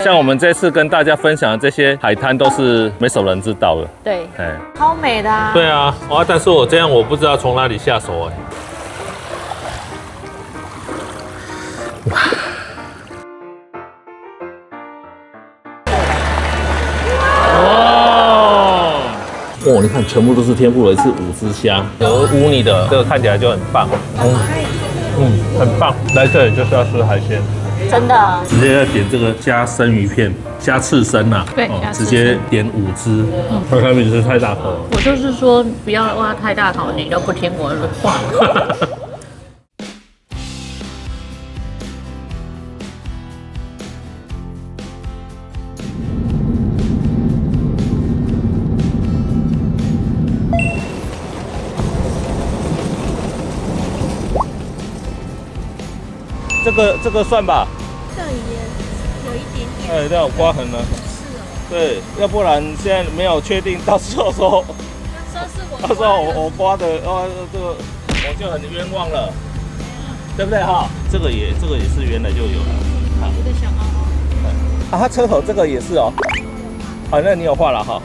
像我们这次跟大家分享的这些海滩，都是没什么人知道的。对，超美的啊。对啊，但是我这样我不知道从哪里下手哎。哦，你看，全部都是天妇罗，是5只虾，有乌泥的，这个看起来就很棒。很棒。来这里就是要吃海鲜，真的。直接要点这个加生鱼片，加刺身呐。对，直接点5只。它上面就是太大口了。我就是说不要挖太大口，你都不听我的话。这个算吧，这里也有一点点，这样有刮痕了。是哦。对，要不然现在没有确定，到时候说我刮的，这个我就很冤枉了，对不对哈？这个也是原来就有了。有点小凹凹。它车头这个也是哦。那你有画了哈。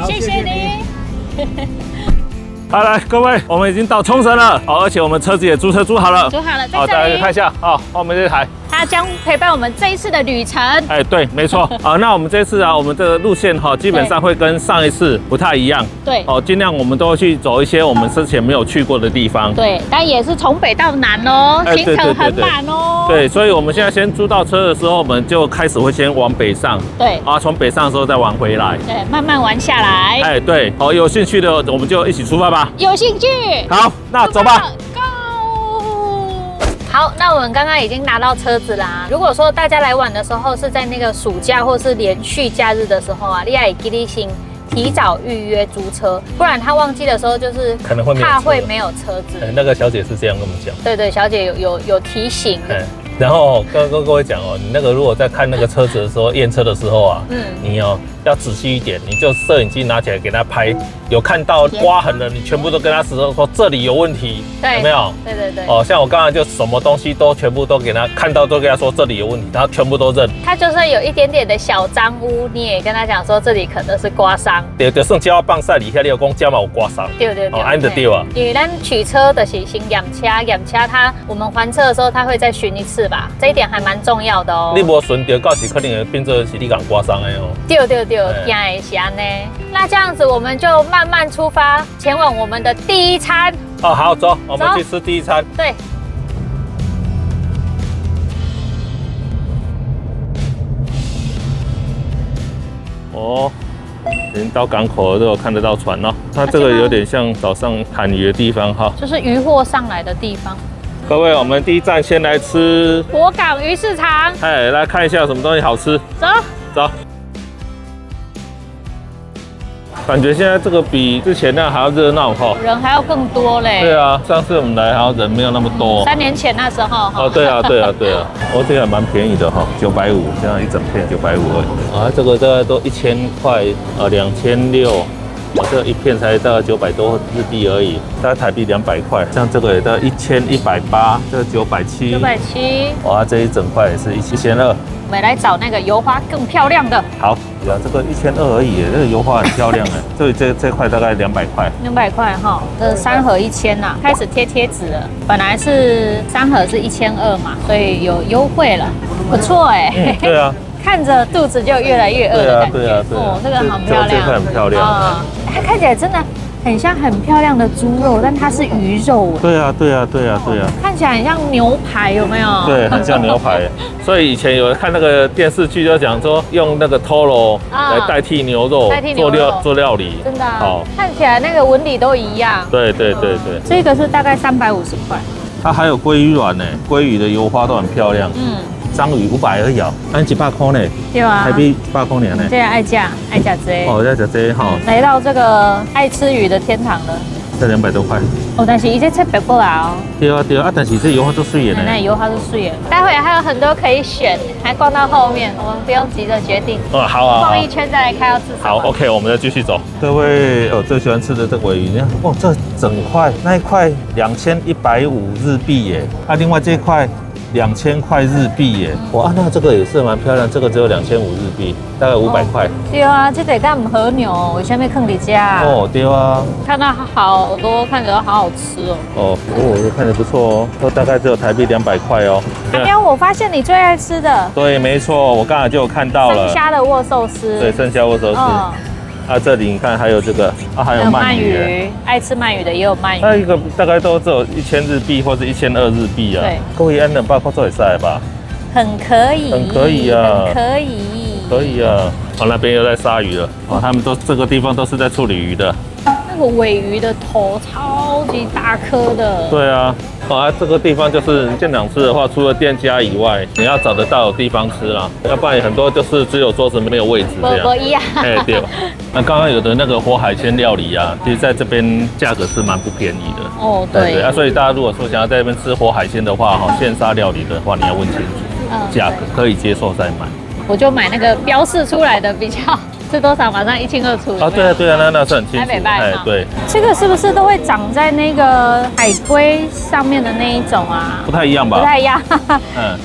谢谢你。好，来各位，我们已经到冲绳了，而且我们车子也租好了，在大家看一下，后面这台。它将陪伴我们这一次的旅程。对，没错。那我们这次我们的路线基本上会跟上一次不太一样。对。尽量我们都会去走一些我们之前没有去过的地方。对，但也是从北到南哦，行程很满哦。对，所以我们现在先租到车的时候，我们就开始会先往北上。对。从北上的时候再往回来。对，慢慢玩下来。对。有兴趣的我们就一起出发吧。有兴趣。好，那走吧。好，那我们刚刚已经拿到车子啦。如果说大家来玩的时候是在那个暑假或是连续假日的时候啊，你要给你先提早预约租车，不然他忘记的时候就是可能会怕会没有车子。那个小姐是这样跟我们讲。对，小姐有提醒。然后跟各位讲你那个如果在看那个车子的时候，验车的时候啊，你要仔细一点，你就摄影机拿起来给他拍，有看到刮痕的，你全部都跟他说这里有问题，有没有？对。像我刚才就什么东西都全部都给他看到，都跟他说这里有问题，他全部都认。他就算有一点点的小脏污，你也跟他讲说这里可能是刮伤。对，就算胶棒晒里下，你有讲胶嘛有刮伤。对。按的对啊。因为咱取车的是先验车，我们还车的时候他会再巡一次吧，这一点还蛮重要的哦。你无巡到，到时可能会变作是你讲刮伤的哦。对，惊的是安呢。那这样子我们就慢慢出发，前往我们的第一餐。好，走，我们去吃第一餐。对。已经到港口了，都有看得到船哦。它这个有点像早上砍鱼的地方哈，就是渔货上来的地方。各位，我们第一站先来吃博港鱼市场。来看一下有什么东西好吃。走。感觉现在这个比之前那还要热闹哈，人还要更多嘞。对啊，上次我们来好像人没有那么多。3年前那时候对啊。这个还蛮便宜的哈，950，这样一整片950而已。这个大概都1000块，2600。这一片才大概900多日币而已，大概台币200块。像这个也大概1180，这个970。970。这一整块也是1200。我们来找那个油花更漂亮的。好，这个1200而已，这个油花很漂亮哎。所以这块大概200块。200块哈，这3盒1000呐，开始贴贴纸了。本来是3盒是1200嘛，所以有优惠了，不错哎。对啊。看着肚子就越来越饿的感觉。对啊。这个很漂亮。这块很漂亮。它看起来真的很像很漂亮的猪肉，但它是鱼肉。对啊。看起来很像牛排，有没有？对，很像牛排。所以以前有看那个电视剧，就讲说用那个 toro 来代替牛肉做料理。真的。好，看起来那个纹理都一样。对。这个是大概350块。它还有鲑鱼卵呢，鲑鱼的油花都很漂亮。章鱼500而已哦，按100块呢。对啊，台币100块呢。这爱价这。爱价这哈。来到这个爱吃鱼的天堂了。这200多块。但是一这切白过来哦。对啊，但是这油花都碎了呢。那油花是碎了。待会还有很多可以选，还逛到后面，我们不用急着决定。好啊。逛一圈再来看要吃什么。好 ，OK， 我们再继续走。各位，我最喜欢吃的这个鲔鱼，你看，这整块那一块2150日币耶，另外这一块2000块日币耶！哇，那这个也是蛮漂亮，这个只有2500日币，大概500块。对啊，这得干和牛，为什么坑你家？哦，对啊。看到好多，看起来好好吃哦。这看着不错哦，都大概只有台币200块哦。阿喵，我发现你最爱吃的，对，没错，我刚才就有看到了。生虾的握寿司。对，生虾握寿司。这里你看还有这个还有鳗鱼，爱吃鳗鱼的也有鳗鱼。那一个大概都只有1000日币或者1200日币啊。对，可以按200块做也塞吧？很可以，很可以啊，很可以，可以啊。那边又在杀鱼了，他们这个地方都是在处理鱼的。那个尾鱼的头超级大颗的。对啊。这个地方就是现场吃的话，除了店家以外，你要找得到有地方吃啦，要不然很多就是只有桌子没有位置这样。不一样。对。那刚刚有的那个活海鲜料理啊，其实在这边价格是蛮不便宜的。对。所以大家如果说想要在这边吃活海鲜的话，现杀料理的话，你要问清楚价格，可以接受再买。我就买那个标示出来的比较。是多少？马上一清二楚。对啊，那是很清楚。对。这个是不是都会长在那个海龟上面的那一种啊？不太一样吧？不太一样。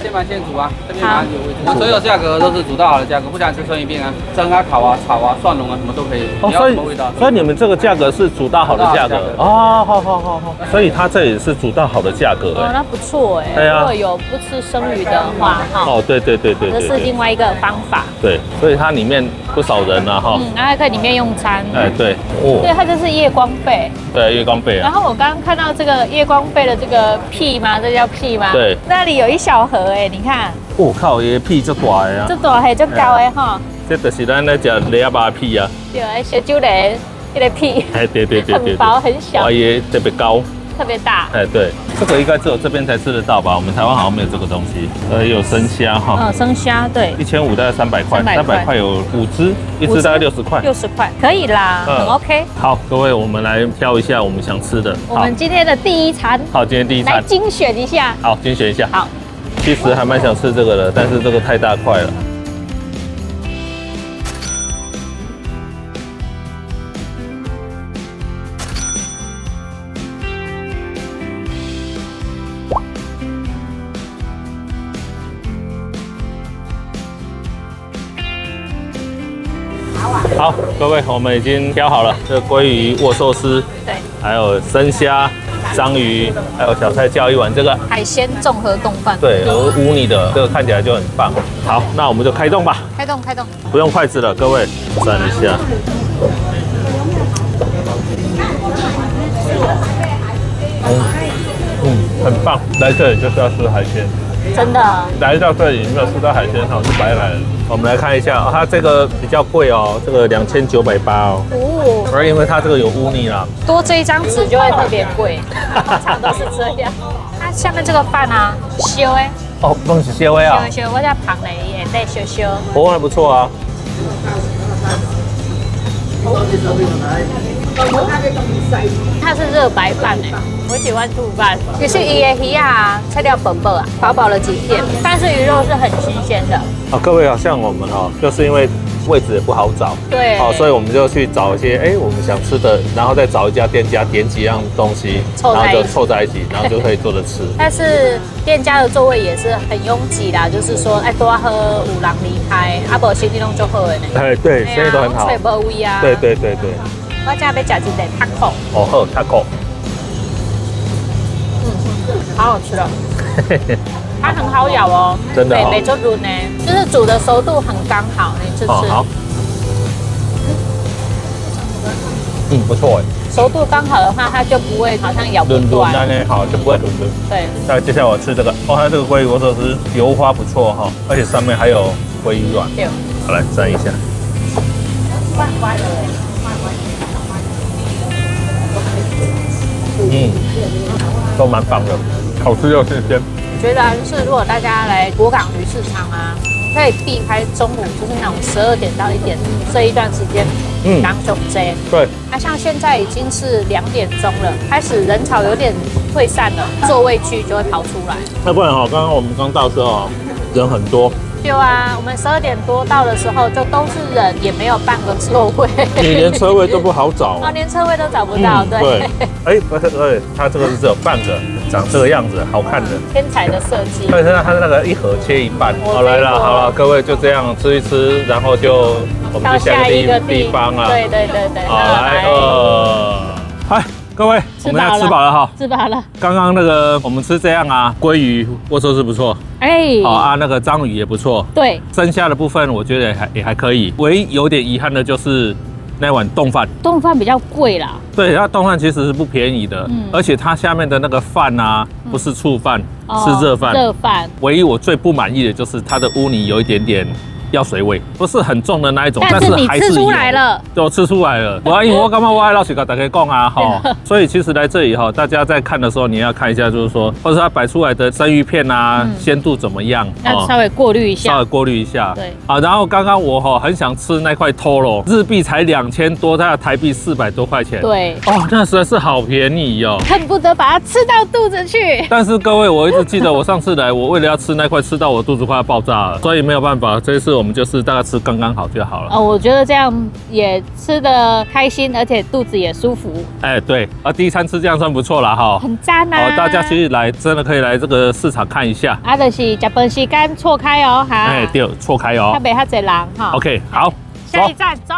现买现煮啊，这边马上有位置。那所有价格都是煮到好的价格，不想吃生鱼片啊，蒸啊、烤啊、炒啊、蒜蓉啊，什么都可以。你要什么味道？所以你们这个价格是煮到好的价格好。所以它这也是煮到好的价格那不错哎。对啊。如果有不吃生鱼的话，对。这是另外一个方法。对，所以它里面不少人啊然后还可以里面用餐。对。对，它就是夜光贝。对，夜光贝啊。然后我刚刚看到这个夜光贝的这个屁吗？这叫屁吗？对。那里有一小盒哎，你看。靠，这屁这大的啊。这大还这高的哈。这就是咱在吃雷阿巴屁啊。对，小酒雷那个屁。对。很薄很小。也特别高。特别大。对，这个应该只有这边才吃得到吧？我们台湾好像没有这个东西。有生虾生虾对。1500大概300块，300块有5只，一只大概60块。60块可以啦，很 OK。好，各位，我们来挑一下我们想吃的。我们今天的第一餐。好，今天第一餐。来精选一下。好，精选一下。好。其实还蛮想吃这个的，但是这个太大块了。好，各位，我们已经挑好了这个鲑鱼握寿司，对，还有生虾、章鱼，还有小菜叫一碗这个海鲜综合冻饭，对，有乌泥的，这个看起来就很棒。好，那我们就开动吧。开动。不用筷子了，各位，蘸一下。很棒，来这里就是要吃海鲜。真的。来到这里没有吃到海鲜就白来了。我们来看一下，它这个比较贵哦，这个2980哦。而因为它这个有污泥啦，多这一张纸就会特别贵，通常都是这样。它下面这个饭啊，烧哎。弄是烧的啊。烧，我在旁呢也在烧。还不错啊。它是热白饭哎，我喜欢醋饭。其实伊的鱼啊，菜料薄薄啊，薄了几片，但是鱼肉是很新鲜的。各位好像我们就是因为位置也不好找，对，所以我们就去找一些我们想吃的，然后再找一家店家点几样东西，然后就凑在一起，然后就可以做着吃。但是店家的座位也是很拥挤啦，就是说多喝五郎离开，不心情就好的呢。对，生意都很好。吹无味啊。对。我今日要吃一个taco。好，taco。好好吃哦。它很好咬哦，真的。没做软呢，就是煮的熟度很刚好，你吃。好。不错哎。熟度刚好的话，它就不会好像咬不断。好，就不会伦。对。那接下来我吃这个，它这个鲑鱼握寿司油花不错而且上面还有鲑鱼卵。对。好，来蘸一下。都蛮棒的，好吃又新鲜。我觉得就是如果大家来国港鱼市场啊，可以避开中午，就是那种12点到1点这一段时间，刚休息。对。那像现在已经是2点钟了，开始人潮有点退散了，座位区就会跑出来。那不然刚刚我们刚到的时候人很多。对啊，我们12点多到的时候就都是人，也没有半个座位，你连车位都不好找连车位都找不到。对。不是，它这个是只有半个，长这个样子，好看的。天才的设计。对，它那个一盒切一半。好，来了，好了，各位就这样吃一吃，然后我们到就下下一个地方了。对。好，来，嗨，各位，我们要吃饱了哈。吃饱了。刚刚那个我们吃这样啊，鲑鱼握寿司不错。哎。好啊，那个章鱼也不错。对。剩下的部分我觉得也还可以，唯一有点遗憾的就是那碗冻饭。冻饭比较贵啦。对，它冻饭其实是不便宜的，而且它下面的那个饭啊，不是醋饭，是热饭。热饭。唯一我最不满意的就是它的乌泥有一点点药水味，不是很重的那一种，但是你吃出来了，对，我吃出来了。因为我刚刚我爱老许跟大家讲啊，哈，所以其实来这里哈，大家在看的时候，你要看一下，就是说，或者它摆出来的生鱼片啊，鲜度怎么样，要稍微过滤一下，稍微过滤一下。对，啊，然后刚刚我很想吃那块 Toro， 日币才2000多，它的台币400多块钱。对，哦，那实在是好便宜哦，恨不得把它吃到肚子去。但是各位，我一直记得我上次来，我为了要吃那块，吃到我肚子快要爆炸了，所以没有办法，这一次我们就是大概吃刚刚好就好了。哦，我觉得这样也吃得开心，而且肚子也舒服。哎，对，第一餐吃这样算不错了哈，很赞啊！大家其实来真的可以来这个市场看一下。就是吃饭时间错开哦，哈。哎，对，错开哦。他没他这人哈。OK， 好，下一站走。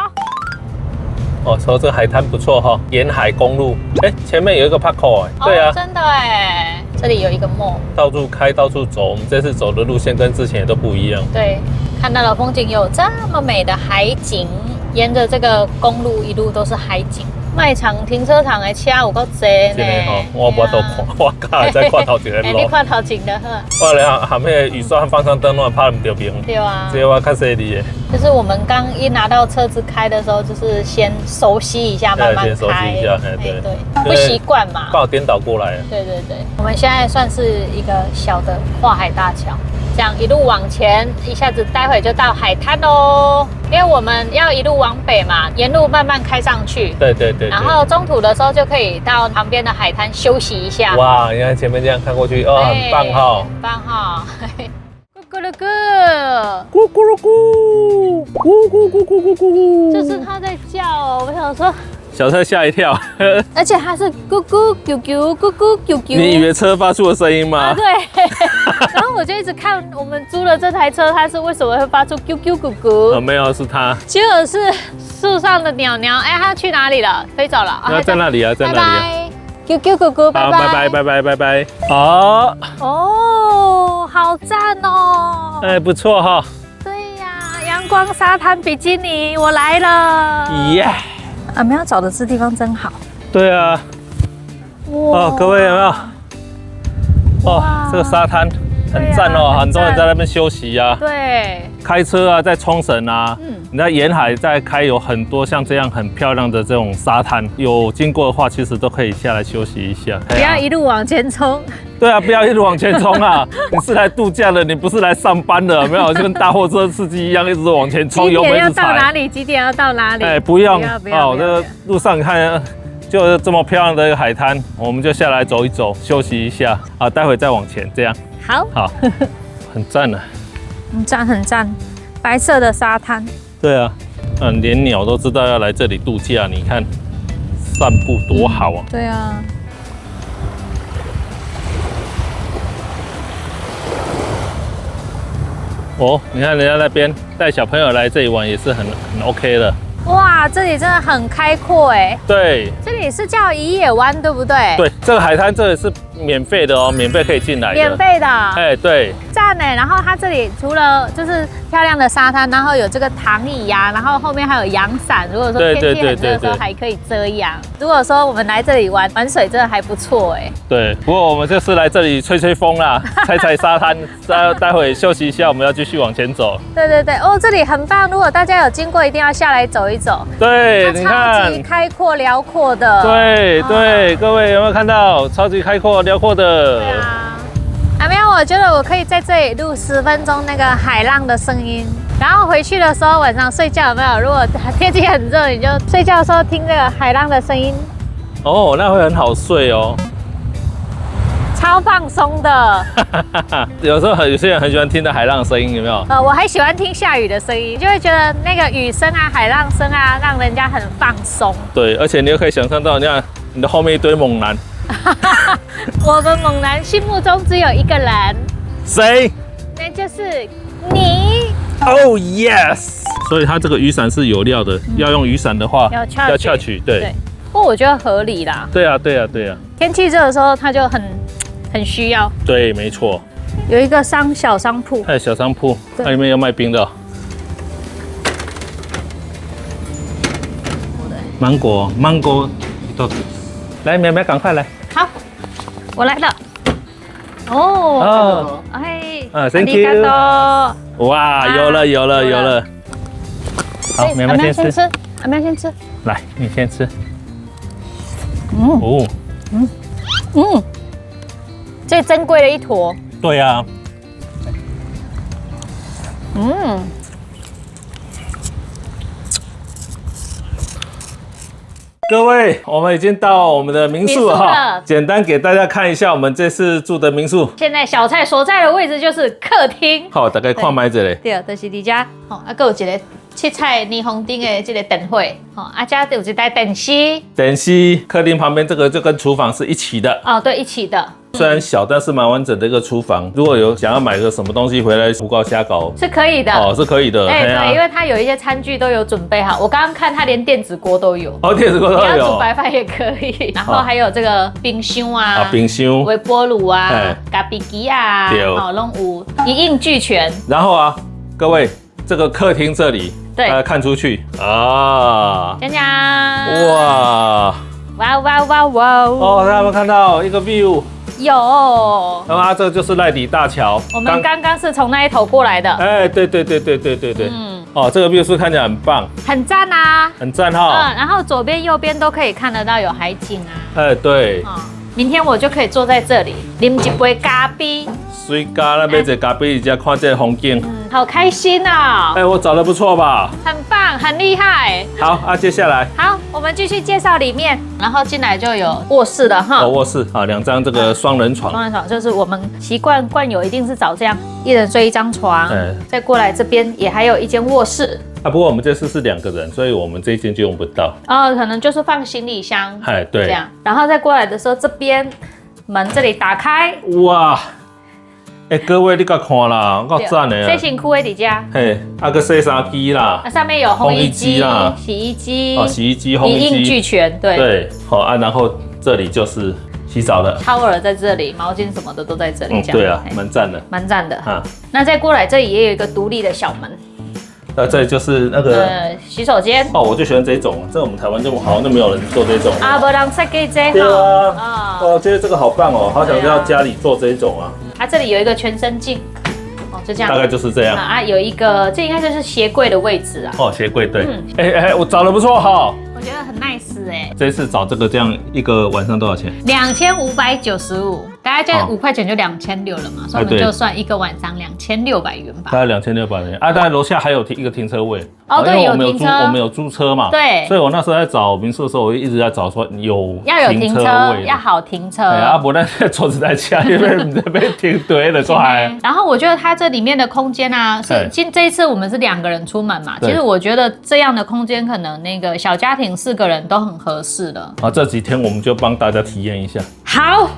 哦，说这个海滩不错哈，沿海公路。哎，前面有一个 Parko 哎，对啊，真的哎，这里有一个 mall， 到处开，到处走。我们这次走的路线跟之前也都不一样。对，看到了风景有这么美的海景，沿着这个公路一路都是海景。卖场、停车场的车有够多呢。我无都看，我刚才在看头前的路。你看头前的呵。我连含那个雨刷和方向灯都拍唔到边。对啊。这我较犀利的。就是我们刚一拿到车子开的时候，就是先熟悉一下，慢慢开。先熟悉一下，对，不习惯嘛。刚好颠倒过来。对，我们现在算是一个小的跨海大桥。这样一路往前，一下子待会就到海滩喽。因为我们要一路往北嘛，沿路慢慢开上去。对。然后中途的时候就可以到旁边的海滩休息一下。哇，你看前面这样看过去，哦，很棒哈，很棒哈。咕噜咕，咕咕噜咕，咕咕咕咕咕咕，就是它在叫哦。我想说。小车吓一跳，而且它是咕咕啾啾咕咕啾啾。你以为车发出的声音吗？对。然后我就一直看我们租的这台车，它是为什么会发出啾啾咕咕？没有，是它。结果是树上的鸟鸟，哎，它去哪里了？飞走了。在那里啊，在那里啊。啾啾咕咕，拜拜。好。哦，好赞哦。哎，不错哈。对呀，阳光沙滩比基尼，我来了。耶。我们要找的这地方真好。对啊，哇！各位有没有？哦，这个沙滩很赞哦，很多人在那边休息啊。对。开车啊，在冲绳啊，你在沿海在开，有很多像这样很漂亮的这种沙滩，有经过的话，其实都可以下来休息一下。不要一路往前冲。对啊，不要一路往前冲啊！你是来度假的，你不是来上班的，没有，就跟大货车司机一样，一直往前冲，油门一直踩。几点要到哪里？几点要到哪里？哎，不用哦，这个路上你看，就是这么漂亮的一个海滩，我们就下来走一走，休息一下啊，待会再往前，这样。好，很赞啊！很赞，白色的沙滩。对啊，连鸟都知道要来这里度假，你看，散步多好啊！对啊。哦，你看人家那边带小朋友来这里玩也是很 OK 的。哇，这里真的很开阔哎。对，这里是叫宜野湾，对不对？对，这个海滩这里是免费的哦，免费可以进来的。免费的。哎，对。赞哎！然后它这里除了就是漂亮的沙滩，然后有这个躺椅呀，然后后面还有阳伞。如果说天气很热的时候还可以遮阳。如果说我们来这里玩水，真的还不错哎。对，不过我们就是来这里吹吹风啦，踩沙滩，待会休息一下，我们要继续往前走。对，哦，这里很棒，如果大家有经过，一定要下来走一走。对，你看，超级开阔辽阔的。对，各位有没有看到超级开阔辽阔的？对啊。没有，我觉得我可以在这里录10分钟那个海浪的声音，然后回去的时候晚上睡觉有没有？如果天气很热，你就睡觉的时候听这个海浪的声音。哦，那会很好睡哦。超放松的。有时候有些人很喜欢听到海浪的声音，有没有？我还喜欢听下雨的声音，就会觉得那个雨声啊、海浪声啊，让人家很放松。对，而且你又可以想象到，你看你的后面一堆猛男，我们猛男心目中只有一个人，谁？那就是你。Oh yes！ 所以它这个雨伞是有料的，要用雨伞的话要翘取，对。不过我觉得合理啦。对啊。天气热的时候，它就很需要。对，没错。有一个小商铺，还有小商铺，它里面有卖冰的、哦。芒果，来，苗苗赶快来。好，我来了。哦，哎，Thank you。哇，有了。好，苗苗先吃。阿苗先吃。来，你先吃。最珍贵的一坨。对啊。各位，我们已经到我们的民宿了哈。简单给大家看一下我们这次住的民宿。现在小蔡所在的位置就是客厅。好，大概看麦子嘞。对，就是你家。哦，还有一个七彩霓虹灯的这个灯会。哦，家有一台电视。电视，客厅旁边这个就跟厨房是一起的。哦，对，一起的。虽然小，但是蛮完整的一个厨房。如果有想要买个什么东西回来胡搞瞎搞，是可以的。哦，是可以的。对，因为它有一些餐具都有准备好。我刚刚看它连电子锅都有。哦，电子锅都有。你要煮白饭也可以。然后还有这个冰箱啊，冰箱、微波炉啊、咖啡机啊，好，拢有一应俱全。然后啊，各位，这个客厅这里，对，大家看出去啊，讲讲，哇，哦，大家有没有看到一个 view？有，那么这就是赖底大桥。我们刚刚是从那一头过来的。哎，对。哦，这个 view 是看起来很棒，很赞啊，很赞哈。然后左边、右边都可以看得到有海景啊。哎，对。明天我就可以坐在这里，啉一杯咖啡。水咖那边在咖啡家看这风景，好开心啊！哎，我找的不错吧？很棒，很厉害。好啊，接下来，好，我们继续介绍里面，然后进来就有卧室了哈。卧室啊，2张这个双人床。双人床就是我们习惯惯有，一定是找这样，一人睡一张床。再过来这边也还有一间卧室。啊，不过我们这次是2个人，所以我们这一间就用不到。可能就是放行李箱。哎，对。这样，然后再过来的时候，这边门这里打开。哇！哎，各位你甲看啦，够赞的啊！洗身躯的底家，嘿，个洗衫机啦，上面有烘衣机啦、洗衣机，洗衣机、烘衣机一应俱全，对。对，好啊，然后这里就是洗澡的，shower在这里，毛巾什么的都在这里，这样。对啊，蛮赞的，蛮赞的啊。那再过来，这里也有一个独立的小门。这里就是那个洗手间。哦，我就喜欢这种，在我们台湾就好像都没有人做这种。啊，没人设计这对啊，我觉得这个好棒哦，好想要家里做这种啊。这里有一个全身镜，就这样，大概就是这样啊。有一个，这应该就是鞋柜的位置啊。哦，鞋柜对。我找得不错哈。我觉得很 nice 哎。这次找这个这样一个晚上多少钱？2595，大概这5块钱就2600了嘛，所以我们就算一个晚上2600元吧。大概2600元啊，当然楼下还有一个停车位。哦，对，有停车，我们有租车嘛。对。所以我那时候在找民宿的时候，我一直在找说要有停车位，要好停车。啊，不然桌子在家，因为你这边停对了，都还。然后我觉得它这里面的空间啊，这一次我们是2个人出门嘛，其实我觉得这样的空间可能那个小家庭4个人都很合适了。好，这几天我们就帮大家体验一下。好，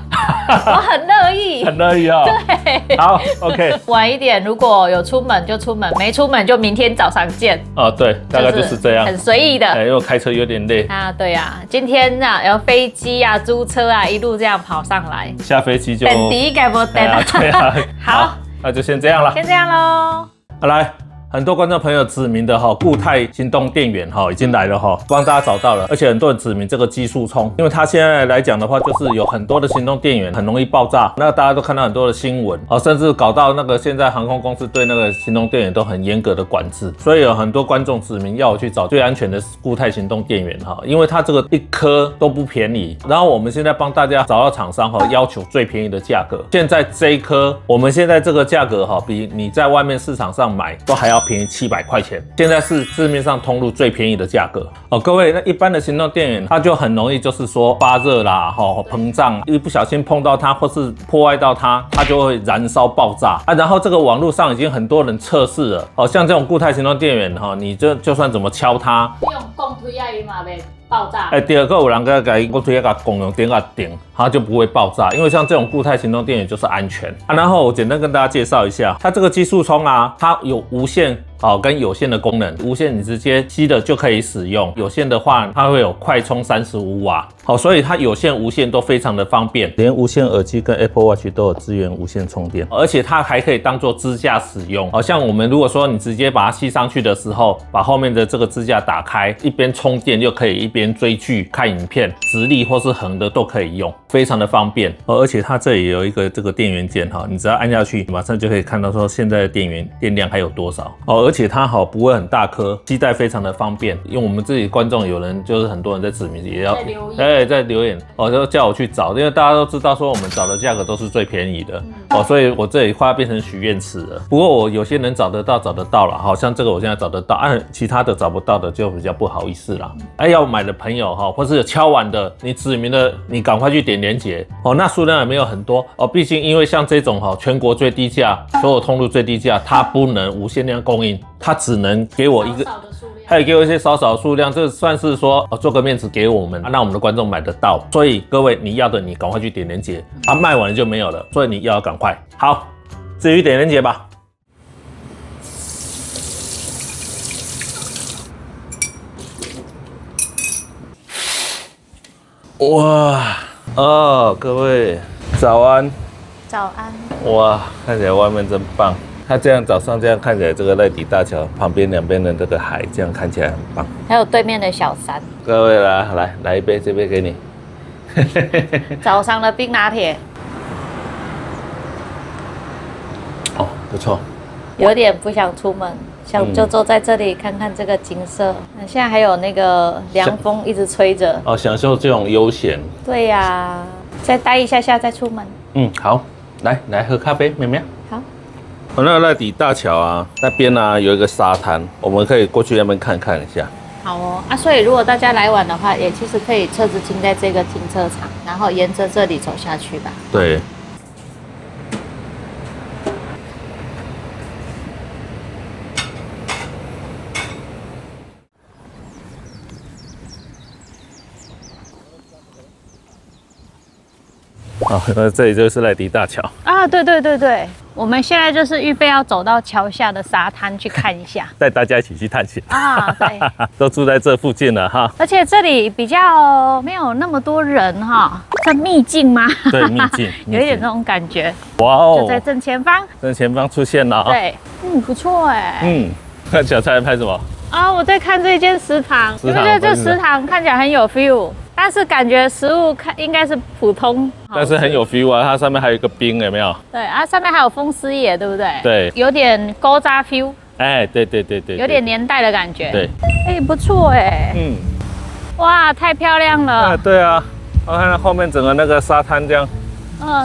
我很乐意，很乐意啊。对，好 ，OK。晚一点如果有出门就出门，没出门就明天早上见。哦，对，大概就是这样，很随意的。因为开车有点累啊，对啊，今天啊，有飞机啊、租车啊，一路这样跑上来，下飞机就等第一个不等啊。对啊，好，那就先这样了，先这样喽。好，来。很多观众朋友指明的固态行动电源已经来了帮大家找到了，而且很多人指明这个基速充，因为它现在来讲的话，就是有很多的行动电源很容易爆炸，那大家都看到很多的新闻甚至搞到那个现在航空公司对那个行动电源都很严格的管制，所以有很多观众指明要我去找最安全的固态行动电源因为它这个1颗都不便宜，然后我们现在帮大家找到厂商要求最便宜的价格，现在这一颗我们现在这个价格比你在外面市场上买都还要便宜700块钱，现在是市面上通路最便宜的价格各位，那一般的行动电源它就很容易就是说发热啦膨胀，一不小心碰到它或是破坏到它，它就会燃烧爆炸然后这个网络上已经很多人测试了像这种固态行动电源你就算怎么敲它，用共推啊，嘛呗。爆炸。第二个有人给我推荐公用电话顶，它就不会爆炸，因为像这种固态行动电源就是安全然后我简单跟大家介绍一下，它这个极速充它有无线跟有线的功能，无线你直接吸的就可以使用，有线的话它会有快充35瓦，所以它有线无线都非常的方便，连无线耳机跟 Apple Watch 都有支援无线充电，而且它还可以当做支架使用，像我们如果说你直接把它吸上去的时候，把后面的这个支架打开，一边充电就可以一边追剧看影片，直立或是横的都可以用，非常的方便而且它这里有一个这个电源键你只要按下去，马上就可以看到说现在的电量还有多少而且它不会很大颗，携带非常的方便。因为我们自己观众有人就是很多人在指名也要在留言就叫我去找，因为大家都知道说我们找的价格都是最便宜的所以我这里快要变成许愿池了。不过我有些能找得到了，好像这个我现在找得到其他的找不到的就比较不好意思啦。要买的朋友或是有敲完的，你指明的你赶快去点连结那数量也没有很多毕竟因为像这种全国最低价，所有通路最低价，它不能无限量供应，它只能给我一个还有给我一些少少数量，这算是说做个面子给我们让我们的观众买得到。所以各位你要的你赶快去点连结卖完了就没有了，所以你要赶快。好，至于点连结吧。哇各位早安。早安。哇，看起来外面真棒。它这样早上这样看起来，这个赖底大桥旁边两边的这个海，这样看起来很棒。还有对面的小山。各位来一杯，这杯给你。早上的冰拿铁。不错。有点不想出门，想就坐在这里看看这个景色。现在还有那个凉风一直吹着。享受这种悠闲。对呀，再待一下下再出门。好，来喝咖啡，喵喵。好。那个赖底大桥那边有一个沙滩，我们可以过去那边看看一下。好所以如果大家来晚的话，也其实可以车子停在这个停车场，然后沿着这里走下去吧。对。那这里就是赖底大桥对，我们现在就是预备要走到桥下的沙滩去看一下，带大家一起去探险对，都住在这附近了而且这里比较没有那么多人算秘境吗？对，秘境有一点那种感觉。哇就在正前方，出现了对，不错那小蔡在拍什么？我在看这间食堂，你不觉得这食堂看起来很有 feel？但是感觉食物应该是普通，但是很有 feel 它上面还有一个冰，有没有？对上面还有风狮爷，对不对？对，有点高渣 feel。对，有点年代的感觉。对，不错哇，太漂亮了。对我看到后面整个那个沙滩这样，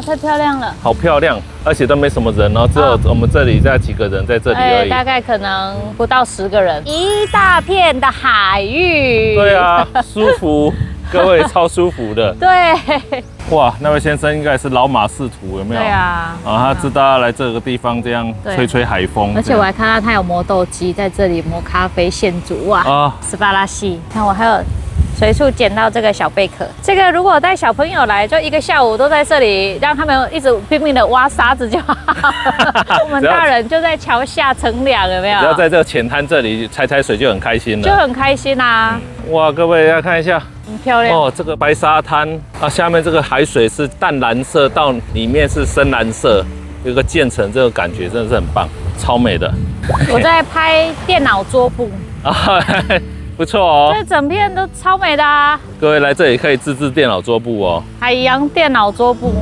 太漂亮了，好漂亮，而且都没什么人只有我们这里几个人在这里而已，大概可能不到10个人，一大片的海域。对舒服。各位超舒服的。对。哇，那位先生应该是老马仕途，有没有？对他知道要来这个地方这样吹海风。而且我还看到他有磨豆机在这里磨咖啡现煮斯巴拉西。看我还有随处捡到这个小贝壳，这个如果带小朋友来，就一个下午都在这里，让他们一直拼命的挖沙子就好。我们大人就在桥下乘凉，有没有？只要在这个浅滩这里踩水就很开心了，就很开心哇，各位大家看一下，很漂亮这个白沙滩下面这个海水是淡蓝色，到里面是深蓝色，有一个渐层，这个感觉真的是很棒，超美的。我在拍电脑桌布不错这整片都超美的各位来这里可以自制电脑桌布海洋电脑桌布。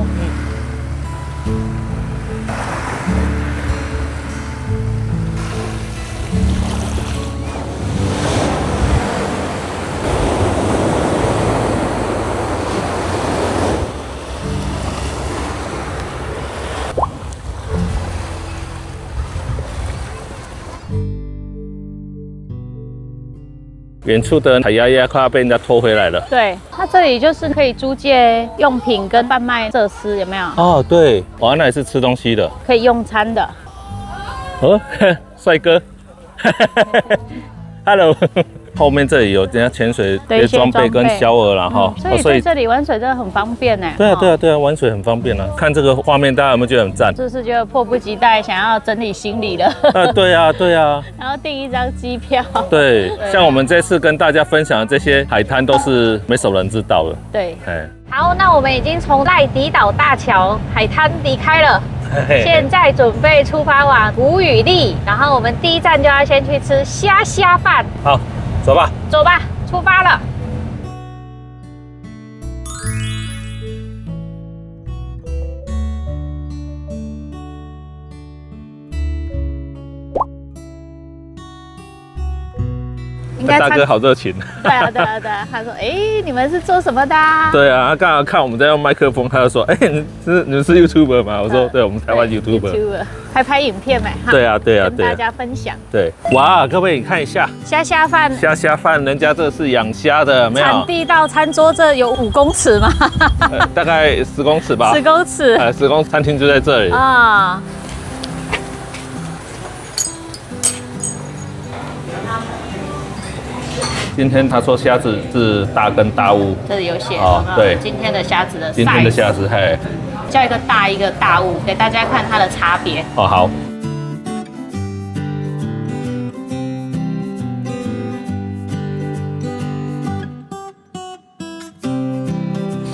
远处的海鸭鸭快要被人家拖回来了。对，它这里就是可以租借用品跟贩卖设施，有没有？对，那也是吃东西的，可以用餐的。帅哥，Hello，后面这里有人家潜水的装备跟小饵啦哈，所以这里玩水真的很方便呢。对啊，玩水很方便啊。看这个画面，大家有没有觉得很赞？就是觉得迫不及待想要整理行李了。对啊。然后订一张机票。对，像我们这次跟大家分享的这些海滩都是没什么人知道的。对，好，那我们已经从赖迪岛大桥海滩离开了，现在准备出发往古雨利，然后我们第一站就要先去吃虾饭。好，走吧，出发了。大哥好热情。对啊。他说：“你们是做什么的？”对啊，他刚刚看我们在用麦克风，他就说：“你们是 YouTuber 吗？”我说：“对，我们台湾 YouTuber。”还拍影片没？对啊，跟大家分享。对，哇，各位你看一下，虾饭，人家这是养虾的，没有？产地到餐桌这有5公尺吗？大概10公尺吧。10公尺。10公尺，餐厅就在这里啊。今天他说虾子是大根大物，这里有写对，今天的虾子的 size， 今天的虾子，叫一个大一个大物，给大家看它的差别。好。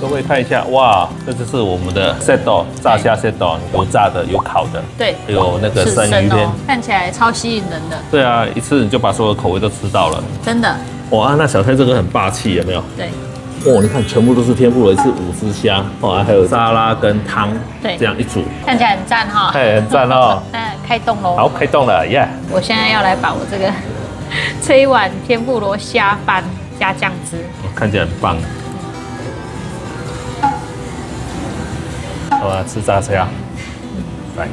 各位看一下，哇，这就是我们的 set 炸虾 set， 有炸的，有烤的，对，有那个生鱼片，看起来超吸引人的。对啊，一次你就把所有口味都吃到了，真的。哇，那小菜这个很霸气，有没有？对。你看全部都是天妇罗，是5只虾，还有沙拉跟汤，对，这样一煮，看起来很赞哈。很赞哦。那开动喽。好，开动了，耶！我现在要来把我这一碗天妇罗虾饭加酱汁，看起来很棒。好啊，吃炸虾，来。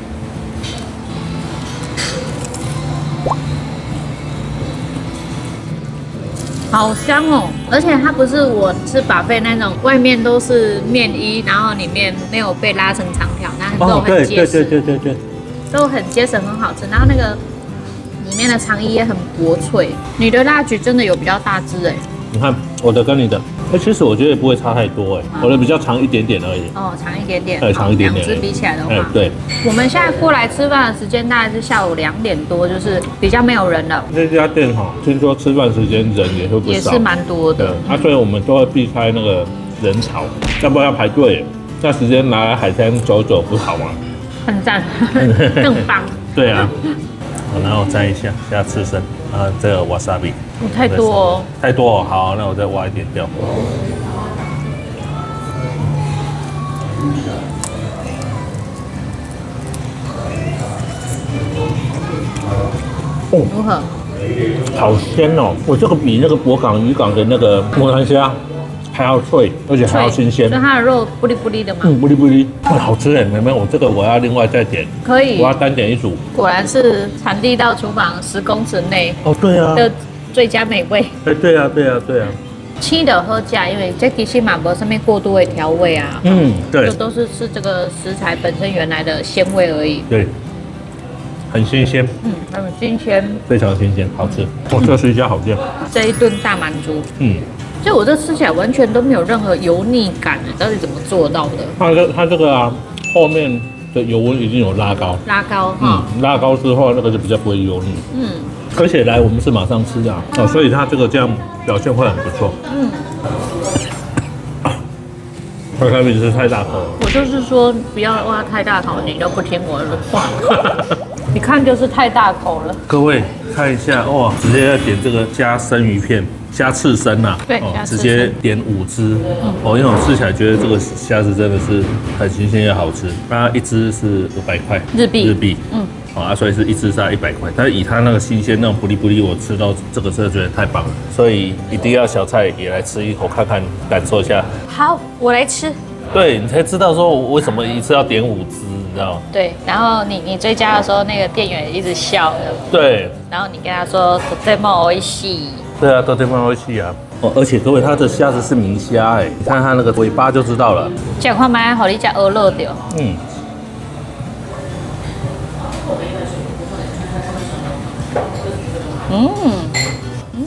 好香哦！而且它不是我吃buffet那种，外面都是面衣，然后里面没有被拉成长条，那肉很结实，对，都很结实，很好吃。然后那个里面的肠衣也很薄脆。你的辣橘真的有比较大只哎，你看我的跟你的，其实我觉得也不会差太多哎，我的比较长一点点而已。长一点点，长一点点。两只比起来的话，对。我们现在过来吃饭的时间大概是下午2点多，就是比较没有人了。这家店听说吃饭时间人也会不少，也是蛮多的。所以我们都会避开那个人潮，要不然要排队。那时间拿来海滩走走不好吗？很赞，更棒。对啊。好，然后摘一下虾刺身这个 wasabi。太多哦。太多哦，好，那我再挖一点掉。如何？好鲜哦！我这个比那个博港渔港的那个木兰虾还要脆，而且还要新鲜。所以它的肉不哩不哩的嘛。不哩不哩，好吃哎！妹妹，我这个我要另外再点。可以。我要单点一组。果然是产地到厨房10公尺内。对啊。的最佳美味。对啊。吃的喝价，因为这其实嘛没上面过度的调味啊。对。就都是吃这个食材本身原来的鲜味而已。对。很新鲜，很新鲜，非常新鲜，好吃。这是一家好店。这一顿大满足，就我这吃起来完全都没有任何油腻感，到底怎么做到的？它这个后面的油温已经有拉高，拉高之后那个就比较不会油腻，而且我们是马上吃的所以它这个这样表现会很不错，它开比是太大口了。我就是说不要挖太大口，你都不听我的话。你看就是太大口了。各位看一下哇，直接要点这个加生鱼片、虾刺身呐，对，直接点5只。因为我吃起来觉得这个虾子真的是很新鲜又好吃。它1只是500块日币，所以是1只是100块。但是以它那个新鲜那种不哩不哩，我吃到这个真的觉得太棒了。所以一定要小菜也来吃一口看看，感受一下。好，我来吃。对你才知道说我为什么一次要点5只。对，然后你追加的时候，那个店员一直笑的。对，然后你跟他说“とても美味しい”。对啊，とても美味しい啊。而且各位，它的虾子是明虾哎，你看它那个尾巴就知道了。这样看买好你吃鹅肉掉。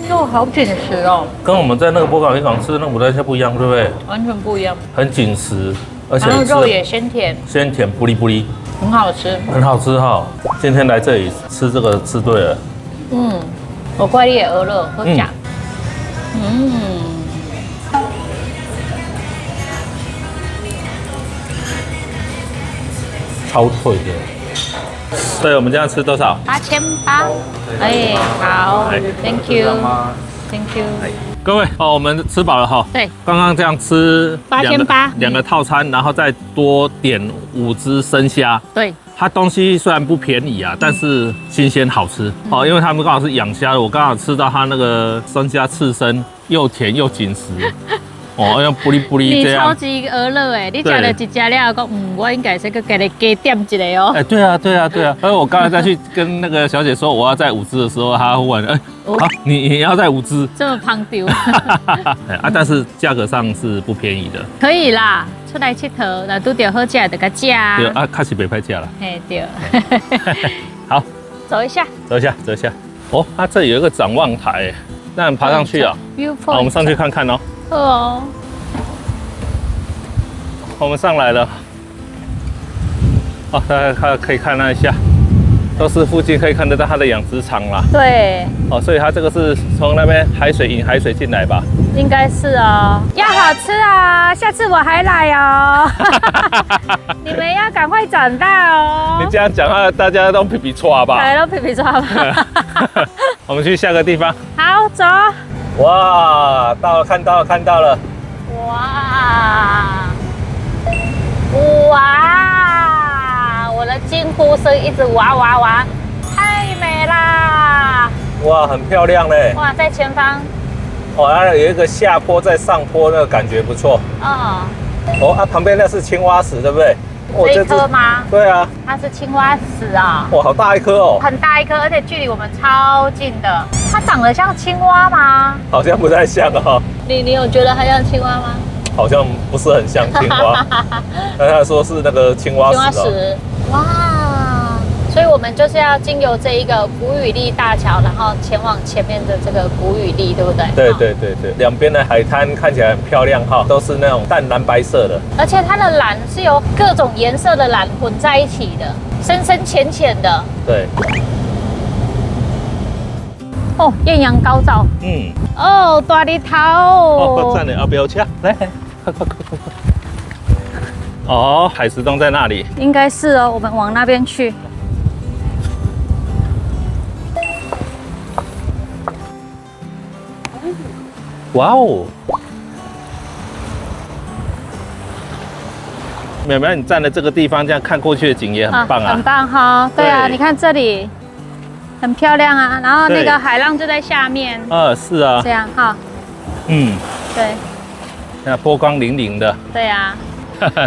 肉好紧实哦，跟我们在那个波港渔港吃的那个牡丹虾不一样，对不对？完全不一样。很紧实，而且然后肉也鲜甜，鲜甜不离不离，很好吃。很好吃哈。今天来这里吃这个吃对了。嗯，我怪你也饿了，好讲。超脆的。对，我们这样吃多少8800。哎，好，Thank you，Thank you。各位哦，我们吃饱了哈。对，刚刚这样吃8800两个套餐，然后再多点5只生虾。对，它东西虽然不便宜啊，但是新鲜好吃哦，因为他们刚好是养虾的，我刚好吃到它那个生虾刺身，又甜又紧实。哦，要不离不离这样。你超级鹅乐哎！你吃了一只了，讲我应该是个给你加点一个哦。哎，对啊。而我刚才再去跟那个小姐说我要再5只的时候，她问，好，你要再5只，这么胖丢。但是价格上是不便宜的。可以啦，出来佚佗，那拄到好吃的个价。对啊，开始没拍价了。哎对。好，走一下。走一下。哦，它这里有一个展望台，那我们爬上去啊。好，我们上去看看哦。哦，我们上来了。哦，大家可以看那一下，都是附近可以看得到它的养殖场啦。对，哦，所以它这个是从那边海水引海水进来吧？应该是哦。要好吃啊，下次我还来哦。你们要赶快长大哦。你这样讲话，大家都皮皮唰吧？来了，皮皮抓吧。我们去下个地方。好，走。哇，看到了！哇！我的惊呼声一直哇，太美啦！哇，很漂亮嘞！哇，在前方。哦，它有一个下坡在上坡，那个感觉不错。旁边那是青蛙石，对不对？这一颗吗？对啊，它是青蛙石啊！哇，好大一颗哦！很大一颗，而且距离我们超近的。它长得像青蛙吗？好像不太像哦。你有觉得它像青蛙吗？好像不是很像青蛙。那他说是那个青蛙石。哇！所以我们就是要经由这一个古宇利大桥，然后前往前面的这个古宇利，对不对？对，两边的海滩看起来很漂亮哈，都是那种淡蓝白色的，而且它的蓝是由各种颜色的蓝混在一起的，深深浅浅的。对。哦，艳阳高照。哦，大日头。哦，赞的，不要掐，来，快！哦，海石洞在那里。应该是哦，我们往那边去。哇哦！淼淼，你站的这个地方，这样看过去的景也很棒啊。很棒哈，对啊，你看这里很漂亮啊，然后那个海浪就在下面。是啊。这样哈。对。那波光粼粼的。对啊。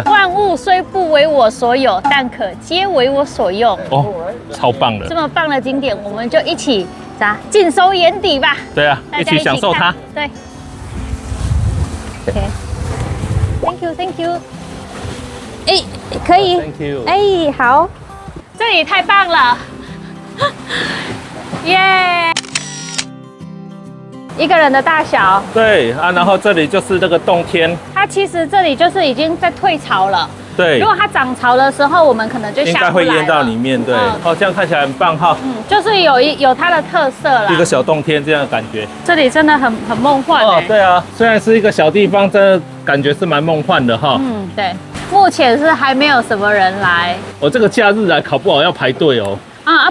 万物虽不为我所有，但可皆为我所用。哦，超棒的！这么棒的景点，我们就一起尽收眼底吧。对啊，一起享受它。对。OK。Thank you。哎，可以。Thank you。哎，好，这里太棒了，耶！一个人的大小。对啊，然后这里就是那个洞天。它其实这里就是已经在退潮了。对。如果它涨潮的时候，我们可能就下不来了。应该会淹到里面，对。哦，这样看起来很棒哈。就是有它的特色啦。一个小洞天这样的感觉。这里真的很梦幻。哦，对啊，虽然是一个小地方，真的感觉是蛮梦幻的哈。对。目前是还没有什么人来。这个假日来考不好要排队哦。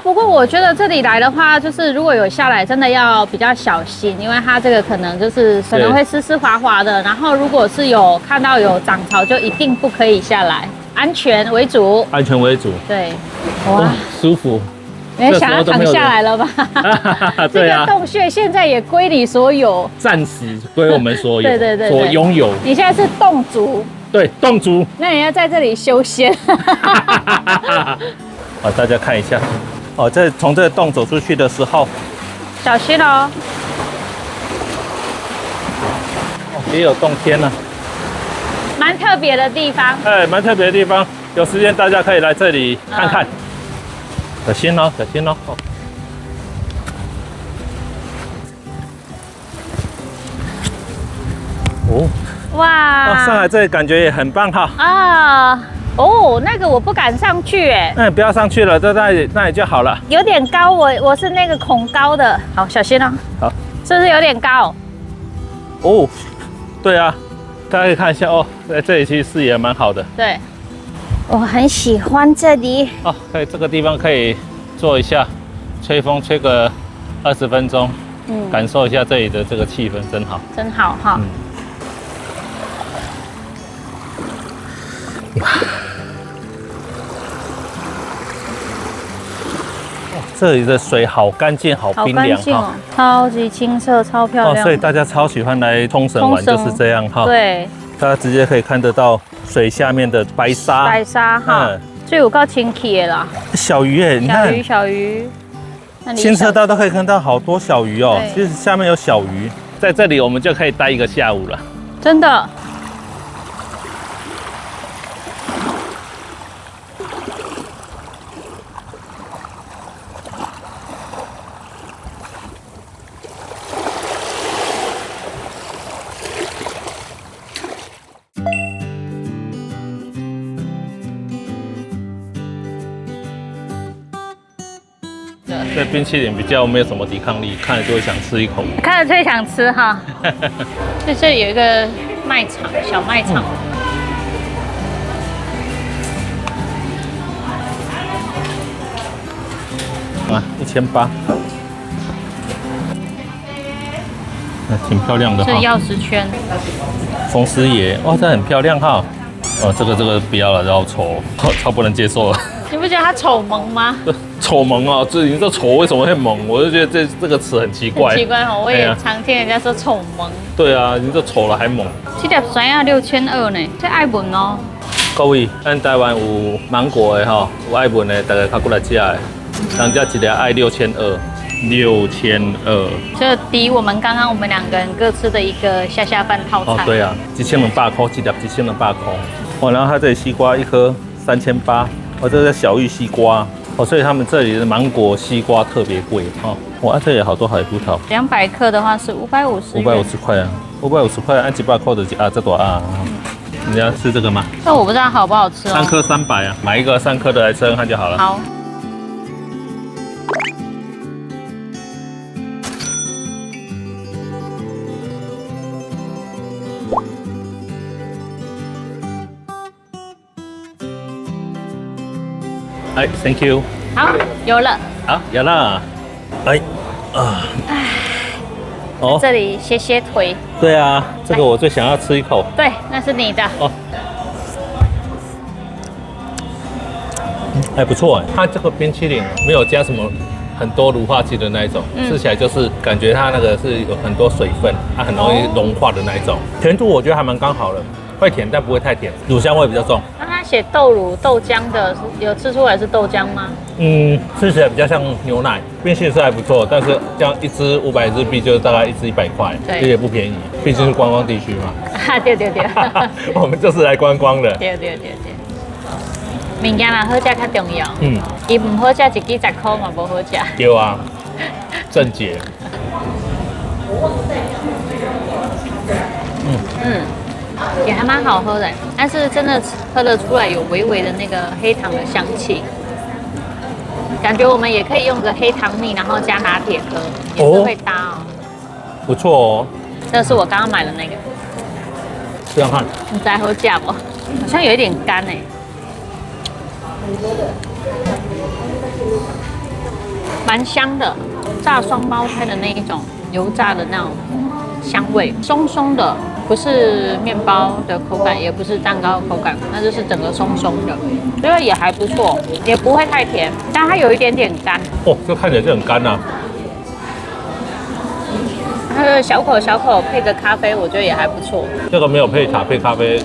不过我觉得这里来的话，就是如果有下来，真的要比较小心，因为它这个可能会湿滑滑的。然后如果是有看到有涨潮，就一定不可以下来，安全为主。安全为主。对。哇，舒服。你想要躺下来了吧？对啊。这个洞穴现在也归你所有，暂时归我们所有。对，所拥有。你现在是洞主。对，洞主。那你要在这里修仙。大家看一下，从这个洞走出去的时候，小心哦。也有洞天呢，蛮特别的地方。蛮特别的地方，有时间大家可以来这里看看。小心哦，小心哦。哦，哇，上来这里感觉也很棒哈。啊，哦，那个我不敢上去哎，那你不要上去了，在那里就好了。有点高，我是那个恐高的，好小心哦。好，是不是有点高？哦，对啊，大家可以看一下哦，在这里其实视野蛮好的。对，我很喜欢这里。哦，在这个地方可以坐一下，吹风吹个20分钟，感受一下这里的这个气氛，真好。真好哈。这里的水好干净，好冰凉哈，超级清澈，超漂亮。所以大家超喜欢来冲绳玩，就是这样哈。对，大家直接可以看得到水下面的白沙。白沙哈，所以有够清气的啦。小鱼哎，你看，小鱼。牵车道都可以看到好多小鱼哦。其实下面有小鱼，在这里我们就可以待1个下午了。真的。对冰淇淋比较没有什么抵抗力，看了就会想吃一口。看了最想吃哈。在这里有一个卖场，小卖场。啊，1800，挺漂亮的哈。是钥匙圈。风师爷，哇，这很漂亮哈。哦，这个不要了，好丑，超不能接受了。你不觉得它丑萌吗？丑萌啊！你这丑为什么会萌？我就觉得这个词很奇怪。很奇怪哦，我也常听人家说丑萌。对啊，你这丑了还萌。这粒酸啊6200呢，这爱文哦。各位，咱台湾有芒果的哈，有爱文的，大家较过来吃的。人家一粒爱6200，6200。这抵我们刚刚我们2个人各吃的一个下饭套餐。哦，对啊，1200块，一粒1200块。哦，然后它这里西瓜1颗3800，哦，这是小玉西瓜。哦，所以他们这里的芒果、西瓜特别贵哈。哇，这里有好多海葡萄。200克的话是550。550块啊，550块按100块的啊，这多啊。你要吃这个吗？这我不知道好不好吃哦。3颗300啊，买一个3颗的来吃看就好了。好。哎 ，Thank you。好，有了。好，有了。哎，啊。哦，这里歇腿。对啊，这个我最想要吃一口。对，那是你的。哦。还不错哎，它这个冰淇淋没有加什么很多乳化剂的那一种，吃起来就是感觉它那个是有很多水分，它很容易融化的那一种。甜度我觉得还蛮刚好的，会甜但不会太甜，乳香味比较重。那它写豆乳豆浆的，有吃出来是豆浆吗？吃起来比较像牛奶，冰淇淋是还不错，但是这样一支500日币就是大概一支100块，这也不便宜，毕竟是观光地区嘛。对。我们就是来观光的。对。物件嘛好食较重要。伊唔好食，一支10块嘛不好食。对啊，正解。也还蛮好喝的，但是真的喝得出来有微微的那个黑糖的香气，感觉我们也可以用个黑糖蜜，然后加拿铁喝，也是会搭哦。不错哦。这是我刚刚买的那个。这样看。你再喝价不？好像有一点干哎。蛮香的，炸双胞胎的那一种油炸的那种香味，松松的，不是面包的口感，也不是蛋糕的口感，那就是整个松松的，所以也还不错，也不会太甜，但它有一点点干。哦，这看起来就很干啊。它的小口配个咖啡，我觉得也还不错。这个没有配茶，配咖啡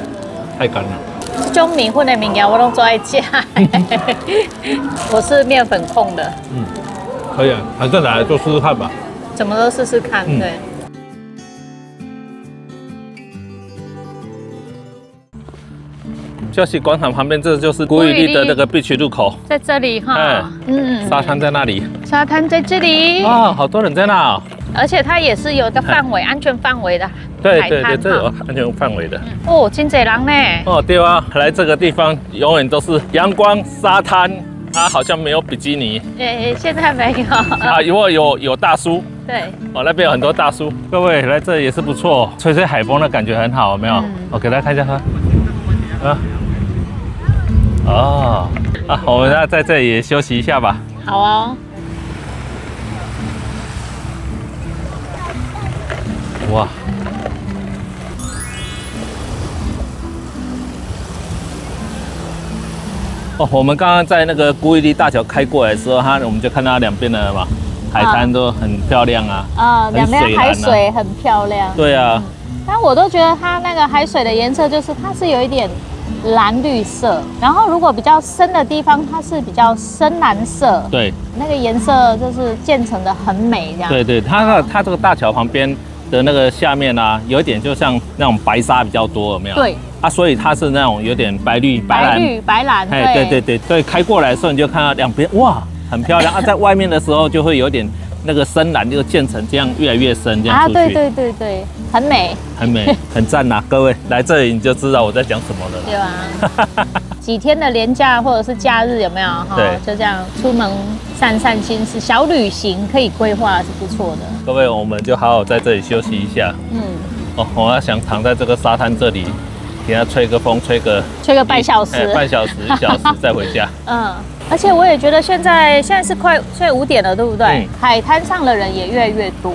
太干了。这种米粉的物件我都做爱吃，我是面粉控的。可以啊，反正来就试试看吧。怎么都试试看，对。就是广场旁边，这就是古宇利的那个必区入口，在这里哈。沙滩在那里。沙滩在这里。哇，好多人在那。而且它也是有个范围，安全范围的对对对，海滩这有安全范围的。哦，真多人呢。哦，对啊，来这个地方永远都是阳光、沙滩，好像没有比基尼。现在没有。因为有大叔。对。哦，那边有很多大叔。各位来这里也是不错，吹吹海风的感觉很好，有没有？我给大家看一下哈。我们要在这里也休息一下吧。好哦。哇！我们刚刚在那个古宇利大桥开过来的时候，我们就看到两边的嘛，海滩都很漂亮啊。两边海水很漂亮。对啊。但我都觉得它那个海水的颜色就是它是有一点蓝绿色，然后如果比较深的地方，它是比较深蓝色。对。那个颜色就是渐层的很美这样。对对，它这个大桥旁边的那个下面啊，有一点就像那种白沙比较多，有没有？对。所以它是那种有点白绿、白蓝。对，开过来的时候你就看到两边哇，很漂亮在外面的时候就会有点那个深蓝就渐层这样越来越深这样出去。对，很美，很赞呐！各位来这里你就知道我在讲什么了。对吧？几天的连假或者是假日有没有？对，就这样出门散散心，是小旅行可以规划是不错的。各位，我们就好好在这里休息一下。我要想躺在这个沙滩这里，给它吹个风，吹个半小时，半小时、1小时再回家。而且我也觉得现在是快5点了，对不对？海滩上的人也越来越多。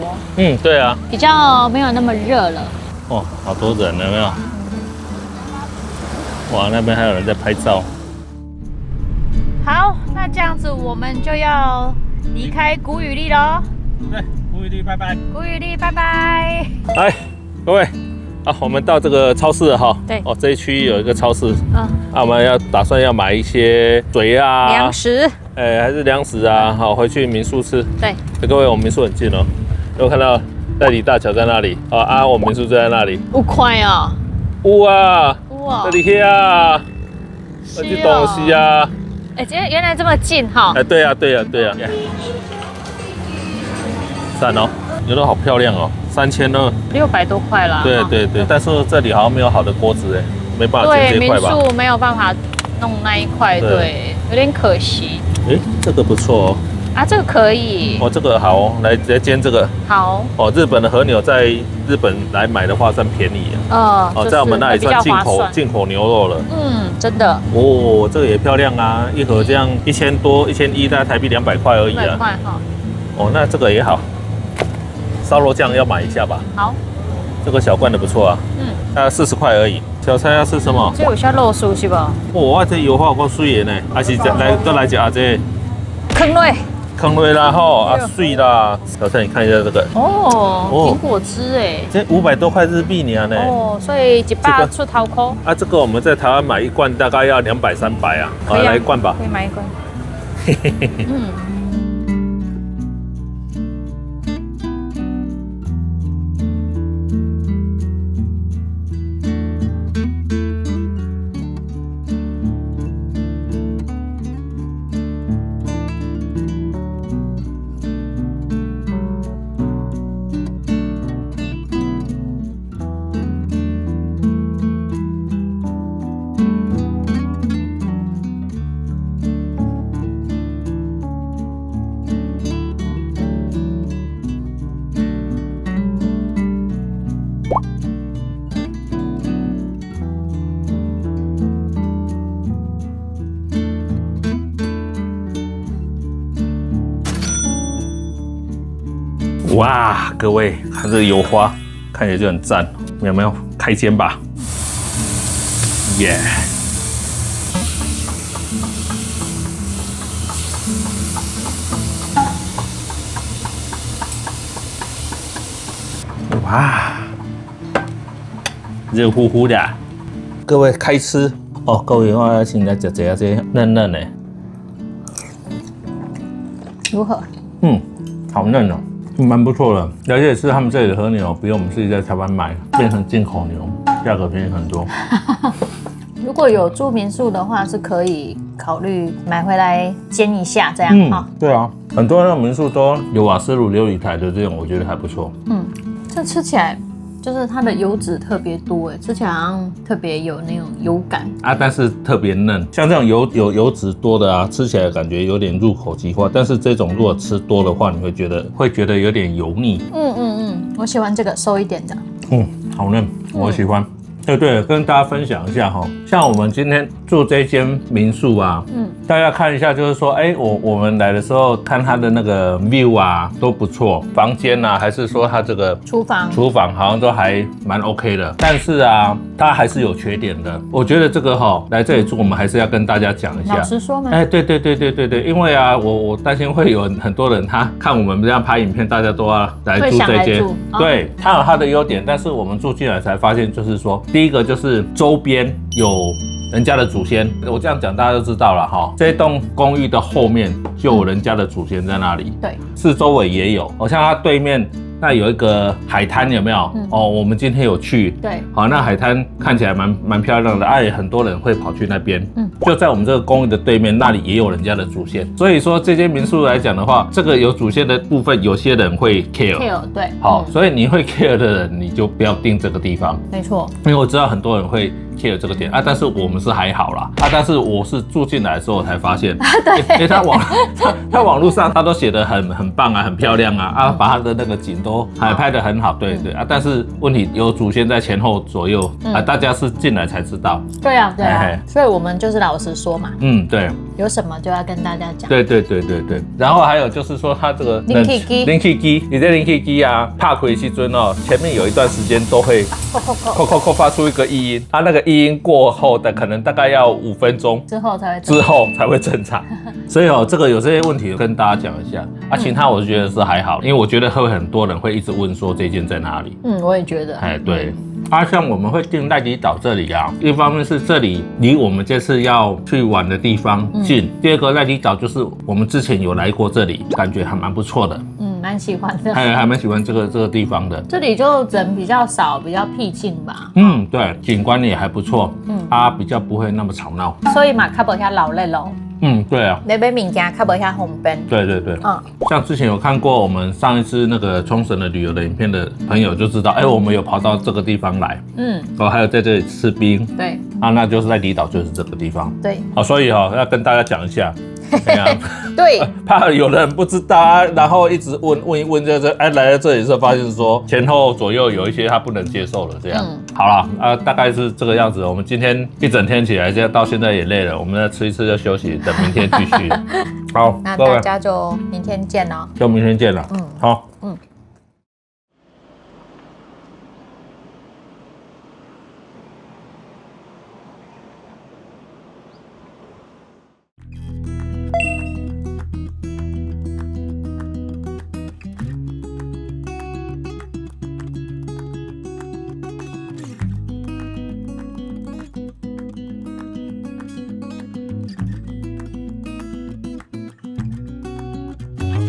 对啊，比较没有那么热了。好多人有没有？哇，那边还有人在拍照。好，那这样子我们就要离开古宇利喽。对，古宇利拜拜。古宇利拜拜。来，各位。我们到这个超市了哈。对。这一区有一个超市。我们打算要买一些水啊、粮食。还是粮食啊，好回去民宿吃。对。各位，我们民宿很近哦，有看到代理大桥在那里我们民宿就在那里。5块啊。哇！这里啊，这些东西啊。原来这么近哈。对啊。赞哦，有的好漂亮哦，3200。600多块啦。对，但是这里好像没有好的锅子没办法煎这一块吧？对，民宿没有办法弄那一块，对，有点可惜。这个不错哦。这个可以。这个好哦，来直接煎这个。好。日本的和牛在日本来买的话算便宜在我们那里算进口牛肉了。真的。这个也漂亮啊，一盒这样1000多、1100，大概台币200块而已啊。200块哈。那这个也好。烧肉酱要买一下吧。好。这个小罐的不错啊。大概40块而已。小菜要吃什么？这有些肉酥是吧？这油花够水的呢，还是来吃这坑类啦水啦。小菜你看一下这个。苹果汁这500多块日币呢。所以100出头块。这个我们在台湾买一罐大概要200、300啊。来一罐吧。可以买一罐。哇，各位看这个油花，看起来就很赞，有没有？开煎吧，耶！哇，热乎乎的，各位开吃各位我要请来吃这些嫩嫩的，如何？好嫩哦。蛮不错的，而且是他们这里的和牛比我们自己在台湾买变成进口牛，价格便宜很多。如果有住民宿的话，是可以考虑买回来煎一下这样对啊，很多那种民宿都有瓦斯炉、琉璃台的这种，我觉得还不错。这吃起来就是它的油脂特别多，哎，吃起来好像特别有那种油感啊，但是特别嫩。像这种油脂多的啊，吃起来感觉有点入口即化。但是这种如果吃多的话，你会觉得有点油腻。我喜欢这个瘦一点的。好嫩，我喜欢。对，跟大家分享一下哈，像我们今天住这间民宿啊，大家看一下，就是说，我们来的时候看它的那个 view 啊都不错，房间啊，还是说它这个厨房好像都还蛮 OK 的，但是啊，它还是有缺点的。我觉得这个来这里住，我们还是要跟大家讲一下。老实说吗？对，因为啊，我担心会有很多人他看我们这样拍影片，大家都要来住这间。对，它有它的优点，但是我们住进来才发现，就是说。第一个就是周边有人家的祖先，我这样讲大家都知道了哈。这栋公寓的后面就有人家的祖先在那里，对，四周围也有，像它对面那有一个海滩，有没有？我们今天有去，对，好，那海滩看起来蛮漂亮的，也很多人会跑去那边，就在我们这个公寓的对面，那里也有人家的祖先，所以说这间民宿来讲的话，这个有祖先的部分，有些人会 care， 对，好，所以你会 care 的人，你就不要订这个地方，没错，因为我知道很多人会 care 这个点啊，但是我们是还好啦啊，但是我是住进来的时候我才发现，因为他网络上他都写得很棒啊，很漂亮啊，把他的那个景都还拍得很好，对啊，但是问题有祖先在前后左右啊，大家是进来才知道，对啊，所以我们就是老实说嘛，对，有什么就要跟大家讲，对，然后还有就是说他这个冷气机，你在冷气机啊，怕亏西尊哦，前面有一段时间都会扣发出一个异音，那个异音过后的可能大概要5分钟之后才会正常，所以这个有这些问题跟大家讲一下啊，其他我觉得是还好，因为我觉得会很多人会一直问说这间在哪里，我也觉得，对。像我们会订赖迪岛这里啊，一方面是这里离我们这次要去玩的地方近，第二个赖迪岛就是我们之前有来过这里，感觉还蛮不错的，蛮喜欢的，还蛮喜欢这个地方的。这里就人比较少，比较僻静吧。对，景观也还不错，比较不会那么吵闹，所以嘛，较无遐闹热咯。对啊，你买物件较无遐方便。对，像之前有看过我们上一次那个冲绳的旅游的影片的朋友就知道，我们有跑到这个地方来，还有在这里吃冰，对，那就是在离岛就是这个地方，对，所以要跟大家讲一下。对，怕有人不知道啊，然后一直问一问，来到这里之后发现说前后左右有一些他不能接受了，这样。好了大概是这个样子。我们今天一整天起来，到现在也累了，我们再吃一吃就休息，等明天继续。好，那大家就明天见了。就明天见了。好。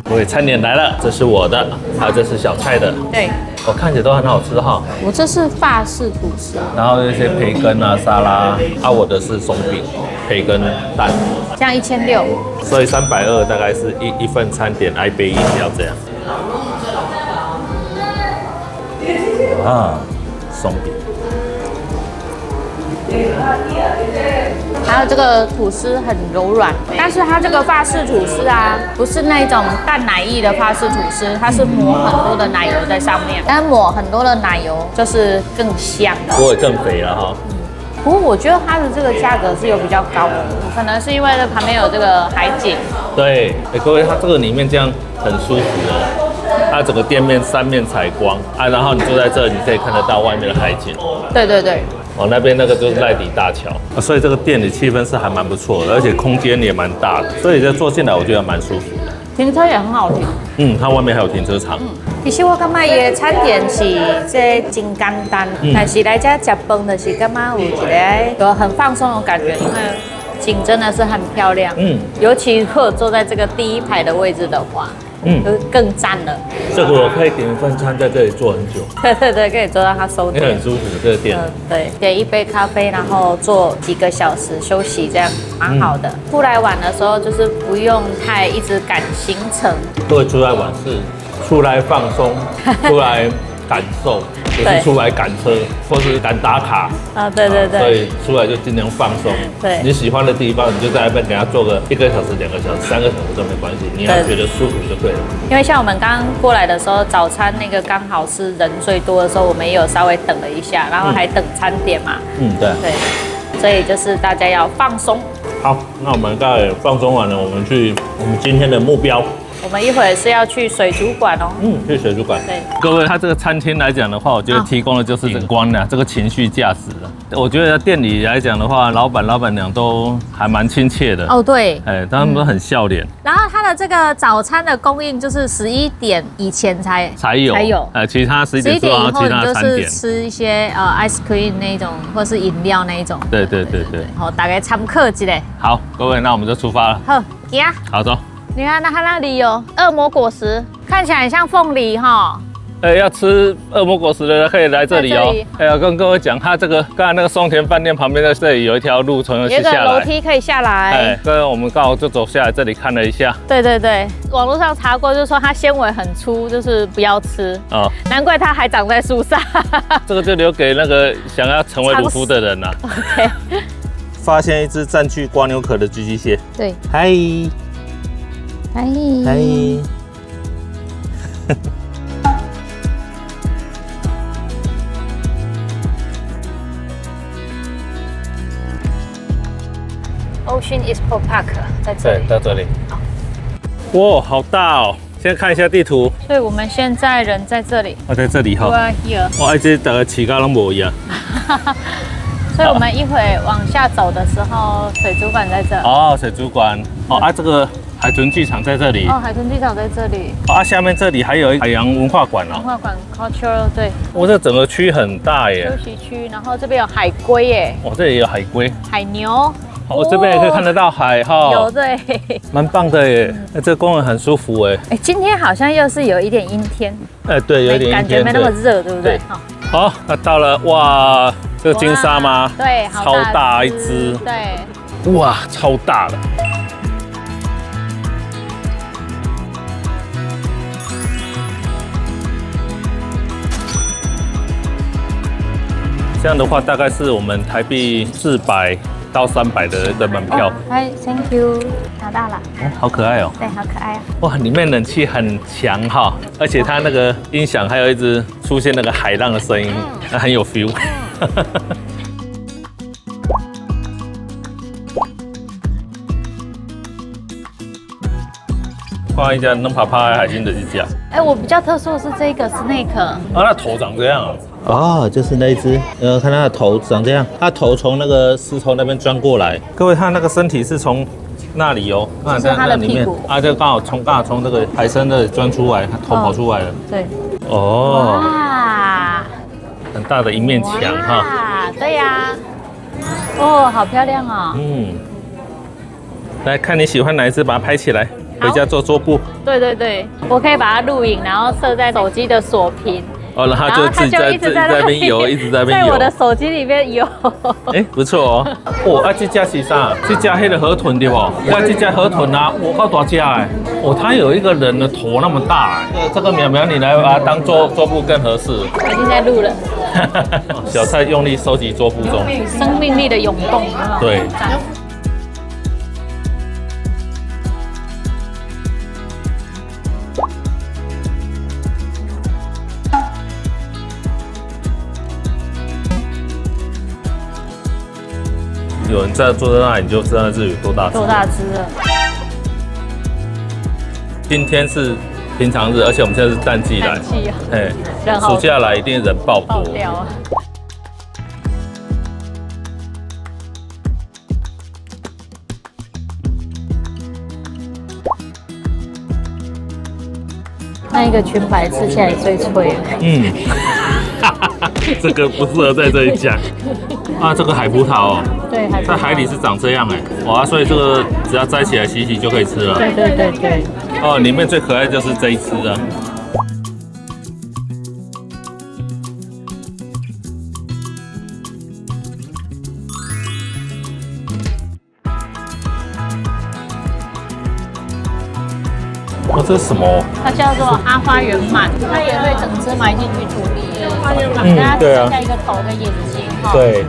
各位餐点来了，这是我的，还有这是小蔡的。对，我看起来都很好吃哈。我这是法式吐司，然后一些培根啊、沙拉我的是松饼、培根蛋，这样1600，所以320大概是一份餐点，一杯饮料这样。松饼。还有这个吐司很柔软，但是它这个法式吐司啊，不是那种淡奶液的法式吐司，它是抹很多的奶油在上面，但抹很多的奶油就是更香，不会更肥了哈。不过我觉得它的这个价格是有比较高的，可能是因为旁边有这个海景。对，各位，它这个里面这样很舒服哦。它整个店面3面采光然后你坐在这，你可以看得到外面的海景。对。那边那个就是赖迪大桥所以这个店里气氛是还蛮不错的，而且空间也蛮大的，所以就坐进来我觉得蛮舒服的。停车也很好停。它外面还有停车场。其实我感觉伊的餐点是真简单，但是来这吃饭就是感觉有一个很放松的感觉，因为景真的是很漂亮。尤其如果坐在这个第1排的位置的话，就是更赞了。这个我可以点一份餐在这里坐很久，对对对，可以坐到他收店也很。舒服。这个店，对，点一杯咖啡，然后坐几个小时休息，这样蛮好的。出来玩的时候，就是不用太一直赶行程。各位出来玩是出来放松，出来感受，不是出来赶车或是赶打卡。啊，对对对。所以出来就尽量放松。对你喜欢的地方，你就在那边给他坐个1个小时、2个小时、3个小时都没关系，你要觉得舒服就对了。因为像我们刚刚过来的时候，早餐那个刚好是人最多的时候，我们也有稍微等了一下，然后还等餐点嘛。对。对，所以就是大家要放松。好，那我们刚才放松完了，我们去我们今天的目标。我们一会儿是要去水族馆哦。去水族馆。对，各位，它这个餐厅来讲的话，我觉得提供的就是景观的这个情绪价值的。我觉得店里来讲的话，老板、老板娘都还蛮亲切的。哦，对。他们都很笑脸。然后它的这个早餐的供应就是11点以前才有。其他11点之后，以后你就其他餐点是吃一些ice cream 那一种，或是饮料那一种。对。好，大概参考一下。好，各位，那我们就出发了。好，行。好，走。你看，它那里有恶魔果实，看起来很像凤梨哈。要吃恶魔果实的可以来这里哦。要跟各位讲，它这个刚才那个松田饭店旁边的这里有一条路，从有一个楼梯可以下来。跟我们刚好就走下来这里看了一下。对，网络上查过，就是说它纤维很粗，就是不要吃。哦，难怪它还长在树上。这个就留给那个想要成为鲁夫的人啦。OK。发现一只占据蜗牛壳的寄居蟹。对。嗨。Ocean Expo Park 在这里。对，到这里。哇，好大哦！现在看一下地图。所以我们现在人在这里。在这里哈。哇，这大概起高拢无一样。所以我们一会往下走的时候，水族馆在这。哦，水族馆。这个海豚剧场在这里。海豚剧场在这里。下面这里还有海洋文化馆哦。文化馆 Cultural 对。这整个区很大耶。休息区，然后这边有海龟耶。这里有海龟。海牛。这边也可以看得到海哈。有对。蛮棒的耶。这个公园很舒服哎。今天好像又是有一点阴天。对，有一点阴天。感觉没那么热，对不对？好，那到了哇，这个金沙吗？对，超大一只。对。哇，超大的。这样的话，大概是我们台币400到300的一个门票。Thank you， 拿到了。好可爱哦。对，好可爱啊。哇，里面冷气很强哈，而且它那个音响还有一直出现那个海浪的声音，很有 feel。换一家能爬海星的一家。我比较特殊的是这个 snake。那头长这样啊。就是那一只，看它的头长这样，它头从那个石头那边钻过来。各位，它那个身体是从那里哦，这是它的屁股就刚好从这个海参那里钻出来，它头跑出来了。对。哇，很大的一面墙哈。对呀。好漂亮哦。来看你喜欢哪一只，把它拍起来，回家做桌布。对，我可以把它录影，然后设在手机的锁屏。然后它就自己在那边游，一直在那边游。在我的手机里面游。不错哦。这家是啥？这家黑的河豚对不？这家河豚啊，好大只哎。它有一个人的头那么大。这个苗苗，你来把它当桌布更合适。我已经在录了。小蔡用力收集桌布中。生命力的涌动。对。有人坐在那里，你就知道这有多大只。多大只了？今天是平常日，而且我们现在是淡季来。暑假来一定人爆多。那一个裙摆吃起来最脆了。这个不适合在这里讲。这个海葡萄哦。对，在海里是长这样所以这个只要摘起来洗洗就可以吃了。对。哦，里面最可爱就是这一只啊。哦，这是什么？它叫做阿花圆满，它也会整只埋进去土里。对啊，下一个头跟眼睛哈。对。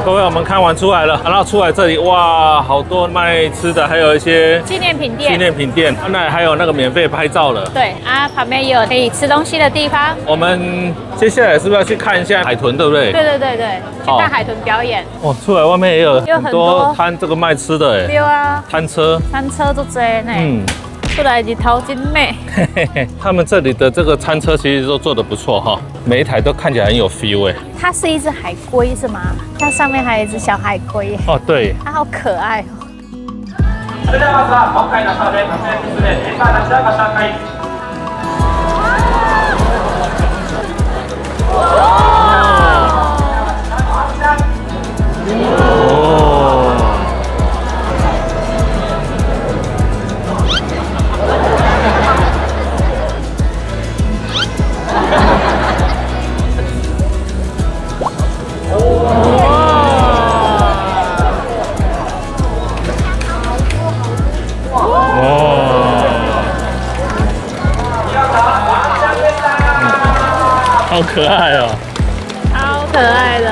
各位，我们看完出来了，然后出来这里，哇，好多卖吃的，还有一些纪念品店。纪念品店，那还有那个免费拍照了。对啊，旁边也有可以吃东西的地方。我们接下来是不是要去看一下海豚，对不对？对对对对，去看海豚表演。哦，出来外面也有很很多摊这个卖吃的哎。对啊，摊车都多呢。出来日头真美。他们这里的这个餐车其实都做得不错哈，每一台都看起来很有 feel 哎。它是一只海龟是吗？它上面还有一只小海龟。哦，对。它好可愛哦。それではまずは今回のサーベイ活躍するメンバーたちをご紹介。好可爱哦！超可爱的。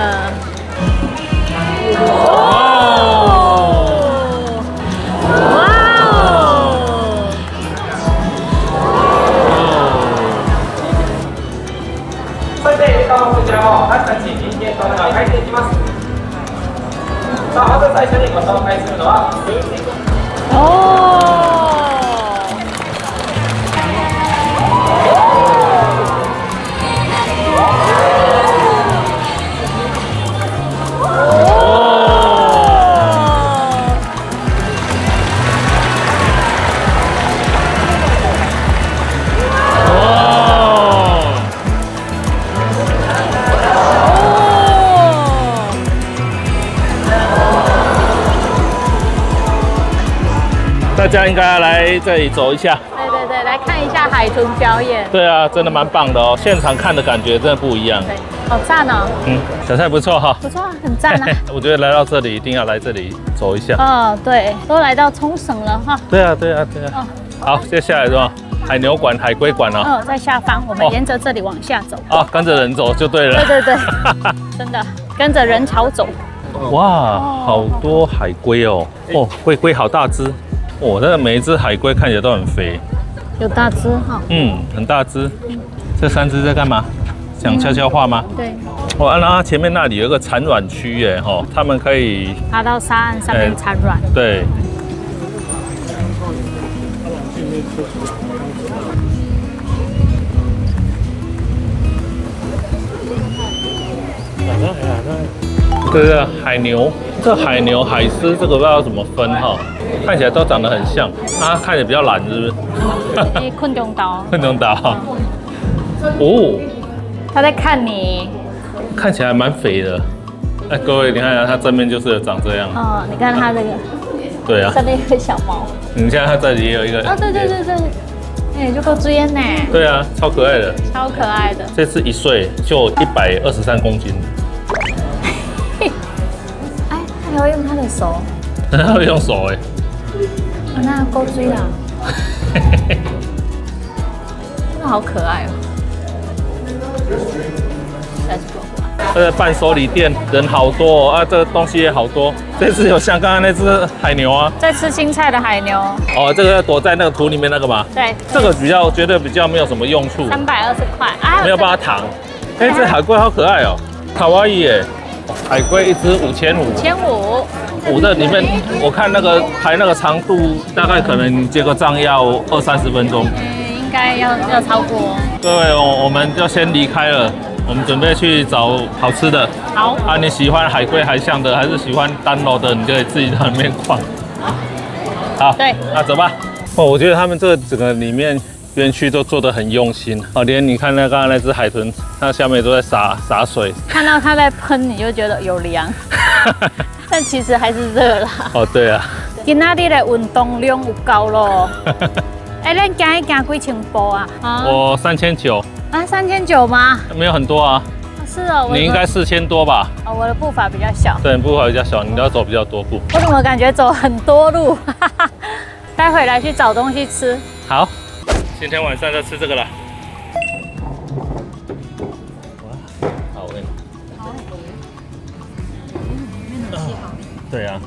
それでこちらも私たち人間との描いていきます。さあ、まず最初にご紹介するのは大家应该要来这里走一下。对对对，来看一下海豚表演。对啊，真的蛮棒的哦，现场看的感觉真的不一样。对，好赞哦。小菜不错哈。不错啊，很赞啊。我觉得来到这里一定要来这里走一下。对，都来到冲绳了哈。对啊，对啊，对啊。好，接下来是吧？海牛馆、海龟馆哦。在下方，我们沿着这里往下走。跟着人走就对了。对对对，真的跟着人潮走。哇，好多海龟哦！龟好大只。那个每一只海龟看起来都很肥。有大只哈。很大只。这3只在干嘛？讲悄悄话吗？对。然后前面那里有一个产卵区耶，他们可以爬到沙岸上面产卵。对。这是海牛，这海牛、海狮，这个不知道怎么分哈，看起来都长得很像，它看起来比较懒，是不是？困中岛。困中岛。他在看你。看起来蛮肥的。各位，你看它正面就是长这样。你看它这个。对啊。上面有个小毛。你看它这里也有一个。对对对对。就够追呢。对啊，超可爱的。超可爱的。这次1岁就123公斤。他会用他的手，他会用手哎，那够追啦，真的好可爱哦。这个伴手礼店人好多哦，这个东西也好多。这次有像刚刚那只海牛啊，在吃青菜的海牛。这个躲在那个土里面那个嘛。对，这个绝对比较没有什么用处。320块没有办法躺。哎，这海龟好可爱哦，卡哇伊耶！海龟一只5500。1500。我这里面我看那个排那个长度，大概可能结个账要20-30分钟。应该要超过。各位，我们就先离开了，我们准备去找好吃的。好啊，你喜欢海龟海象的，还是喜欢单楼的？你就可以自己在里面逛。好，对，那走吧。哦，我觉得他们这整个里面园区都做得很用心哦，连你看刚刚那只海豚，它下面都在洒水。看到它在喷，你就觉得有凉，但其实还是热啦。哦，对啊。今仔日的运动量有够咯。哎，咱行一行几千步啊？我3900。啊，3900吗？没有很多啊。是哦，你应该4000多吧？哦，我的步伐比较小。对，步伐比较小，你要走比较多步。我怎么感觉走很多路？待会来去找东西吃。好，今天晚上就吃这个了。好味。对啊。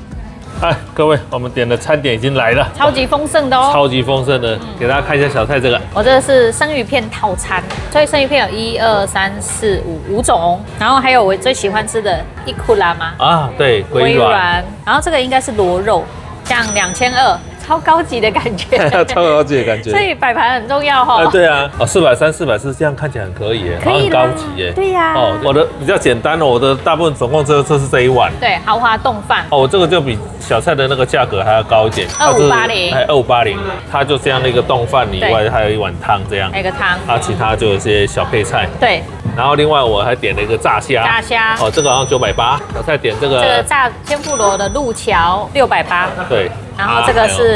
哎，各位，我们点的餐点已经来了，超级丰盛的哦。超级丰盛的，给大家看一下小菜这个。我这个是生鱼片套餐，所以生鱼片有1、2、3、4、5种，然后还有我最喜欢吃的伊库拉吗？啊，对，龟卵。然后这个应该是螺肉，这样2200。超高级的感觉，超高级的感觉。所以摆盘很重要哈。对啊，哦，430、440这样看起来很可以耶，可以啦，很高级耶。对呀。哦，我的比较简单哦，我的大部分总共就是这一碗。对，豪华冻饭。哦，我这个就比小菜的那个价格还要高一点，2580。还2580，它就这样的一个冻饭以外，还有一碗汤这样。还有一个汤。啊，其他就有些小配菜。对。然后另外我还点了一个炸虾。炸虾。哦，这个好像980。小菜点这个炸天妇罗的路桥680。对。然后这个是。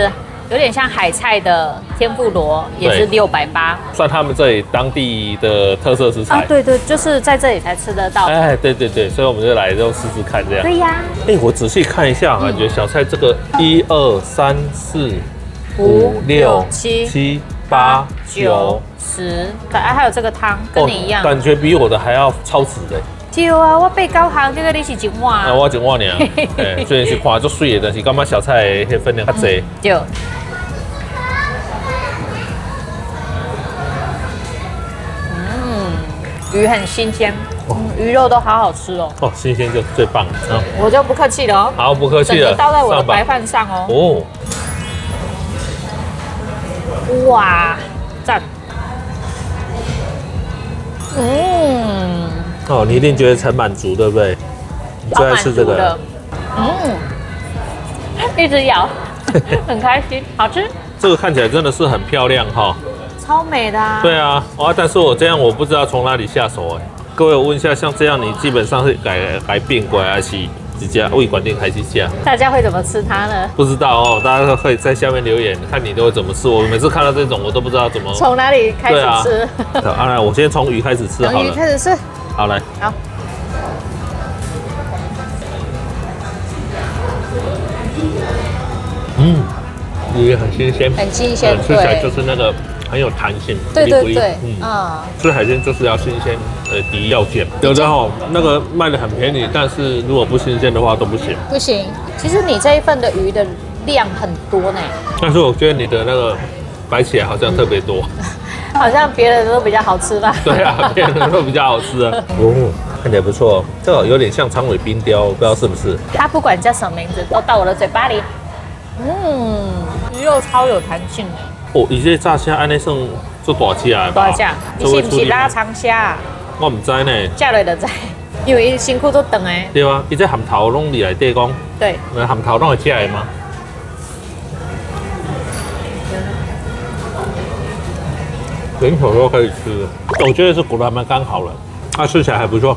有点像海菜的天妇罗，也是680，算他们这里当地的特色食材。啊，对对，就是在这里才吃得到。哎，对对对，所以我们就来就试试看这样。对呀。哎，我仔细看一下，感觉小菜这个1、2、3、4、5、6、7、8、9、10，还有这个汤跟你一样，感觉比我的还要超值的。对啊，我被高行，这个你是一碗啊，我一碗呢。哎，虽然是看足水的，但是感觉小菜的分量较济。对。鱼很新鲜，鱼肉都好好吃哦。哦，新鲜就最棒了。我就不客气了哦。好，不客气了。倒在我的白饭上哦。哦。哇，赞。哦，你一定觉得很满足，对不对？你最爱吃这个。一直咬，很开心，好吃。这个看起来真的是很漂亮哈。超美的啊！对啊，但是我这样我不知道从哪里下手哎。各位，我问一下，像这样你基本上是改变过来，还是直接胃管店开始下？大家会怎么吃它呢？不知道哦，大家可以在下面留言，看你都会怎么吃。我每次看到这种，我都不知道怎么从哪里开始吃。好，来，我先从鱼开始吃好了。从鱼开始吃。好，来。好。鱼很新鲜，很新鲜，吃起来就是那个很有弹性。对对对，吃海鲜就是要新鲜，第一要件。有的哈，那个卖的很便宜，但是如果不新鲜的话都不行。不行，其实你这一份的鱼的量很多呢。但是我觉得你的那个摆起来好像特别多，好像别人都比较好吃吧？对啊，别人都比较好吃啊。哦，看起来不错，这个有点像长尾冰雕，不知道是不是？它不管叫什么名字，都到我的嘴巴里。鱼肉超有弹性的。哦，伊这炸虾安尼算做大只啊？大只，你是不是拉长虾？我唔知呢。嫁落就知，因为伊辛苦都长的。对啊，伊这含头拢里来底讲。对。含头拢会吃的吗？连口都可以吃，我觉得是骨头还蛮刚好了，它吃起来还不错，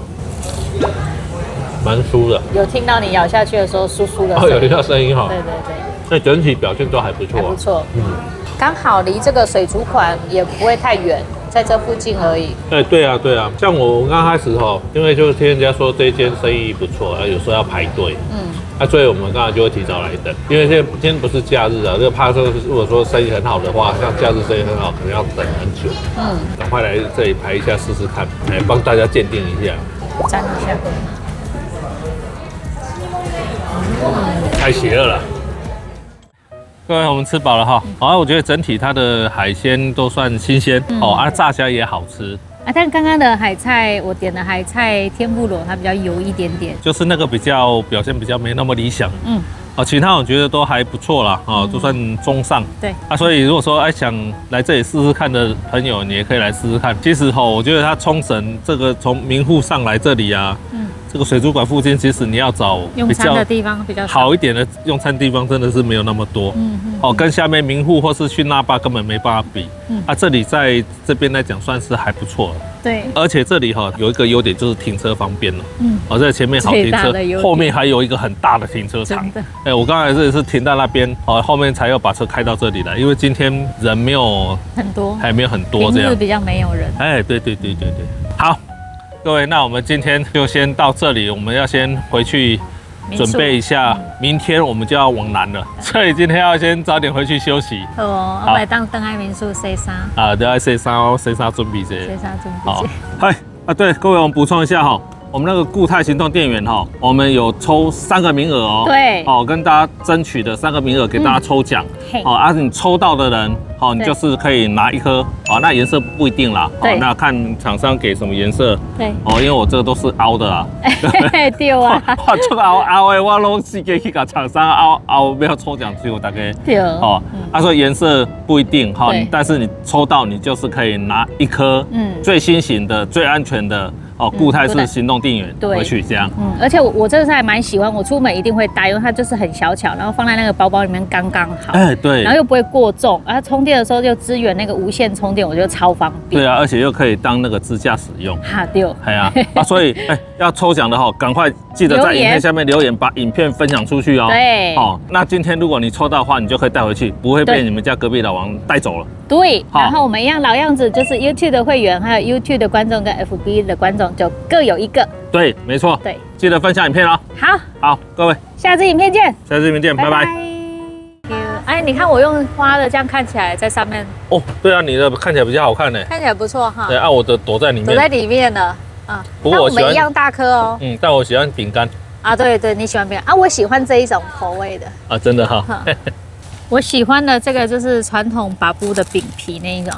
蛮酥的。有听到你咬下去的时候酥酥的。哦，有听到声音哈。对对对。那整体表现都还不错。还不错。刚好离这个水族馆也不会太远，在这附近而已。对啊对啊，像我刚开始哈，因为就是听人家说这间生意不错，有时候要排队。所以我们刚才就会提早来等，因为今天不是假日啊，就怕说如果说生意很好的话，像假日生意很好，可能要等很久。赶快来这里排一下试试看，来帮大家鉴定一下。沾一下。太邪恶了。各位，我们吃饱了哈。我觉得整体它的海鲜都算新鲜炸虾也好吃。啊，但刚刚的海菜，我点的海菜天妇罗，它比较油一点点。就是那个表现比较没那么理想。嗯，其他我觉得都还不错啦，都算中上。对啊，所以如果说想来这里试试看的朋友，你也可以来试试看。其实我觉得它冲绳这个从名护上来这里啊，这个水族馆附近，其实你要找用餐的地方比较好一点的用餐地方，真的是没有那么多。跟下面名护或是去那霸根本没办法比。这里在这边来讲算是还不错了。对，而且这里有一个优点就是停车方便了。在前面好停车，后面还有一个很大的停车场。我刚才这里是停在那边，后面才要把车开到这里来，因为今天人没有很多，还没有很多这样，比较没有人。对，好，各位，那我们今天就先到这里，我们要先回去准备一下，明天我们就要往南了，所以今天要先早点回去休息。我来当登爱民宿洗衫都要洗衫准备这。洗衫准备这。嗨，对，各位，我们补充一下我们那个固态行动电源我们有抽3个名额哦。对。跟大家争取的3个名额给大家抽奖。你抽到的人，你就是可以拿1颗。那颜色不一定啦。那看厂商给什么颜色。对。因为我这个都是凹的啦。对啊。这个凹的，我拢是给厂商凹，不要抽奖就大概。对。所以颜色不一定但是你抽到你就是可以拿1颗。最新型的、最安全的。固态式行动电源回去这样。而且我这次还蛮喜欢，我出门一定会带，因为它就是很小巧，然后放在那个包包里面刚刚好。对。然后又不会过重，然后充电的时候就支援那个无线充电，我觉得超方便。对啊，而且又可以当那个支架使用。对。所以要抽奖的赶快记得在影片下面留言，把影片分享出去哦。对。那今天如果你抽到的话，你就可以带回去，不会被你们家隔壁老王带走了。对。然后我们一样老样子，就是 YouTube 的会员，还有 YouTube 的观众跟 FB 的观众。就各有1个，对，没错，对，记得分享影片哦。好，各位，下支影片见，拜拜。哎，你看我用花的，这样看起来在上面。对啊，你的看起来比较好看呢，看起来不错哈。对啊，我的躲在里面的不过我们一样大颗哦。但我喜欢饼干。对，你喜欢饼干我喜欢这一种口味的。真的哈。我喜欢的这个就是传统把布的饼皮那一种。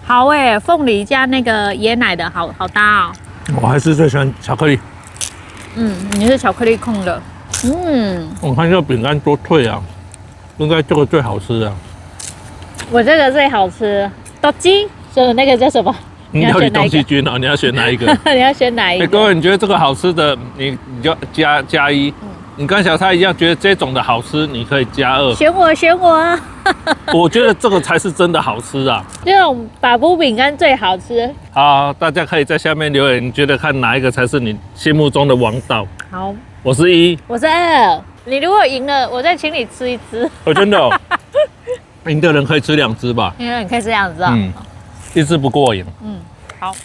好凤梨加那个椰奶的好搭哦。我还是最喜欢巧克力。你是巧克力控的。我看这个饼干多脆啊，应该这个最好吃啊。我这个最好吃，豆鸡，所以那个叫什么？你要选东西君哦，你要选哪一个？你要选哪一个？各位，你觉得这个好吃的，你就加1。你跟小蔡一样，觉得这种的好吃，你可以加2。选我。我觉得这个才是真的好吃啊！这种把布饼干最好吃。好，大家可以在下面留言，你觉得看哪一个才是你心目中的王道？好，我是1，我是2。你如果赢了，我再请你吃1只。真的赢的人可以吃2只吧？赢的人可以吃2只啊。1只不过瘾。好。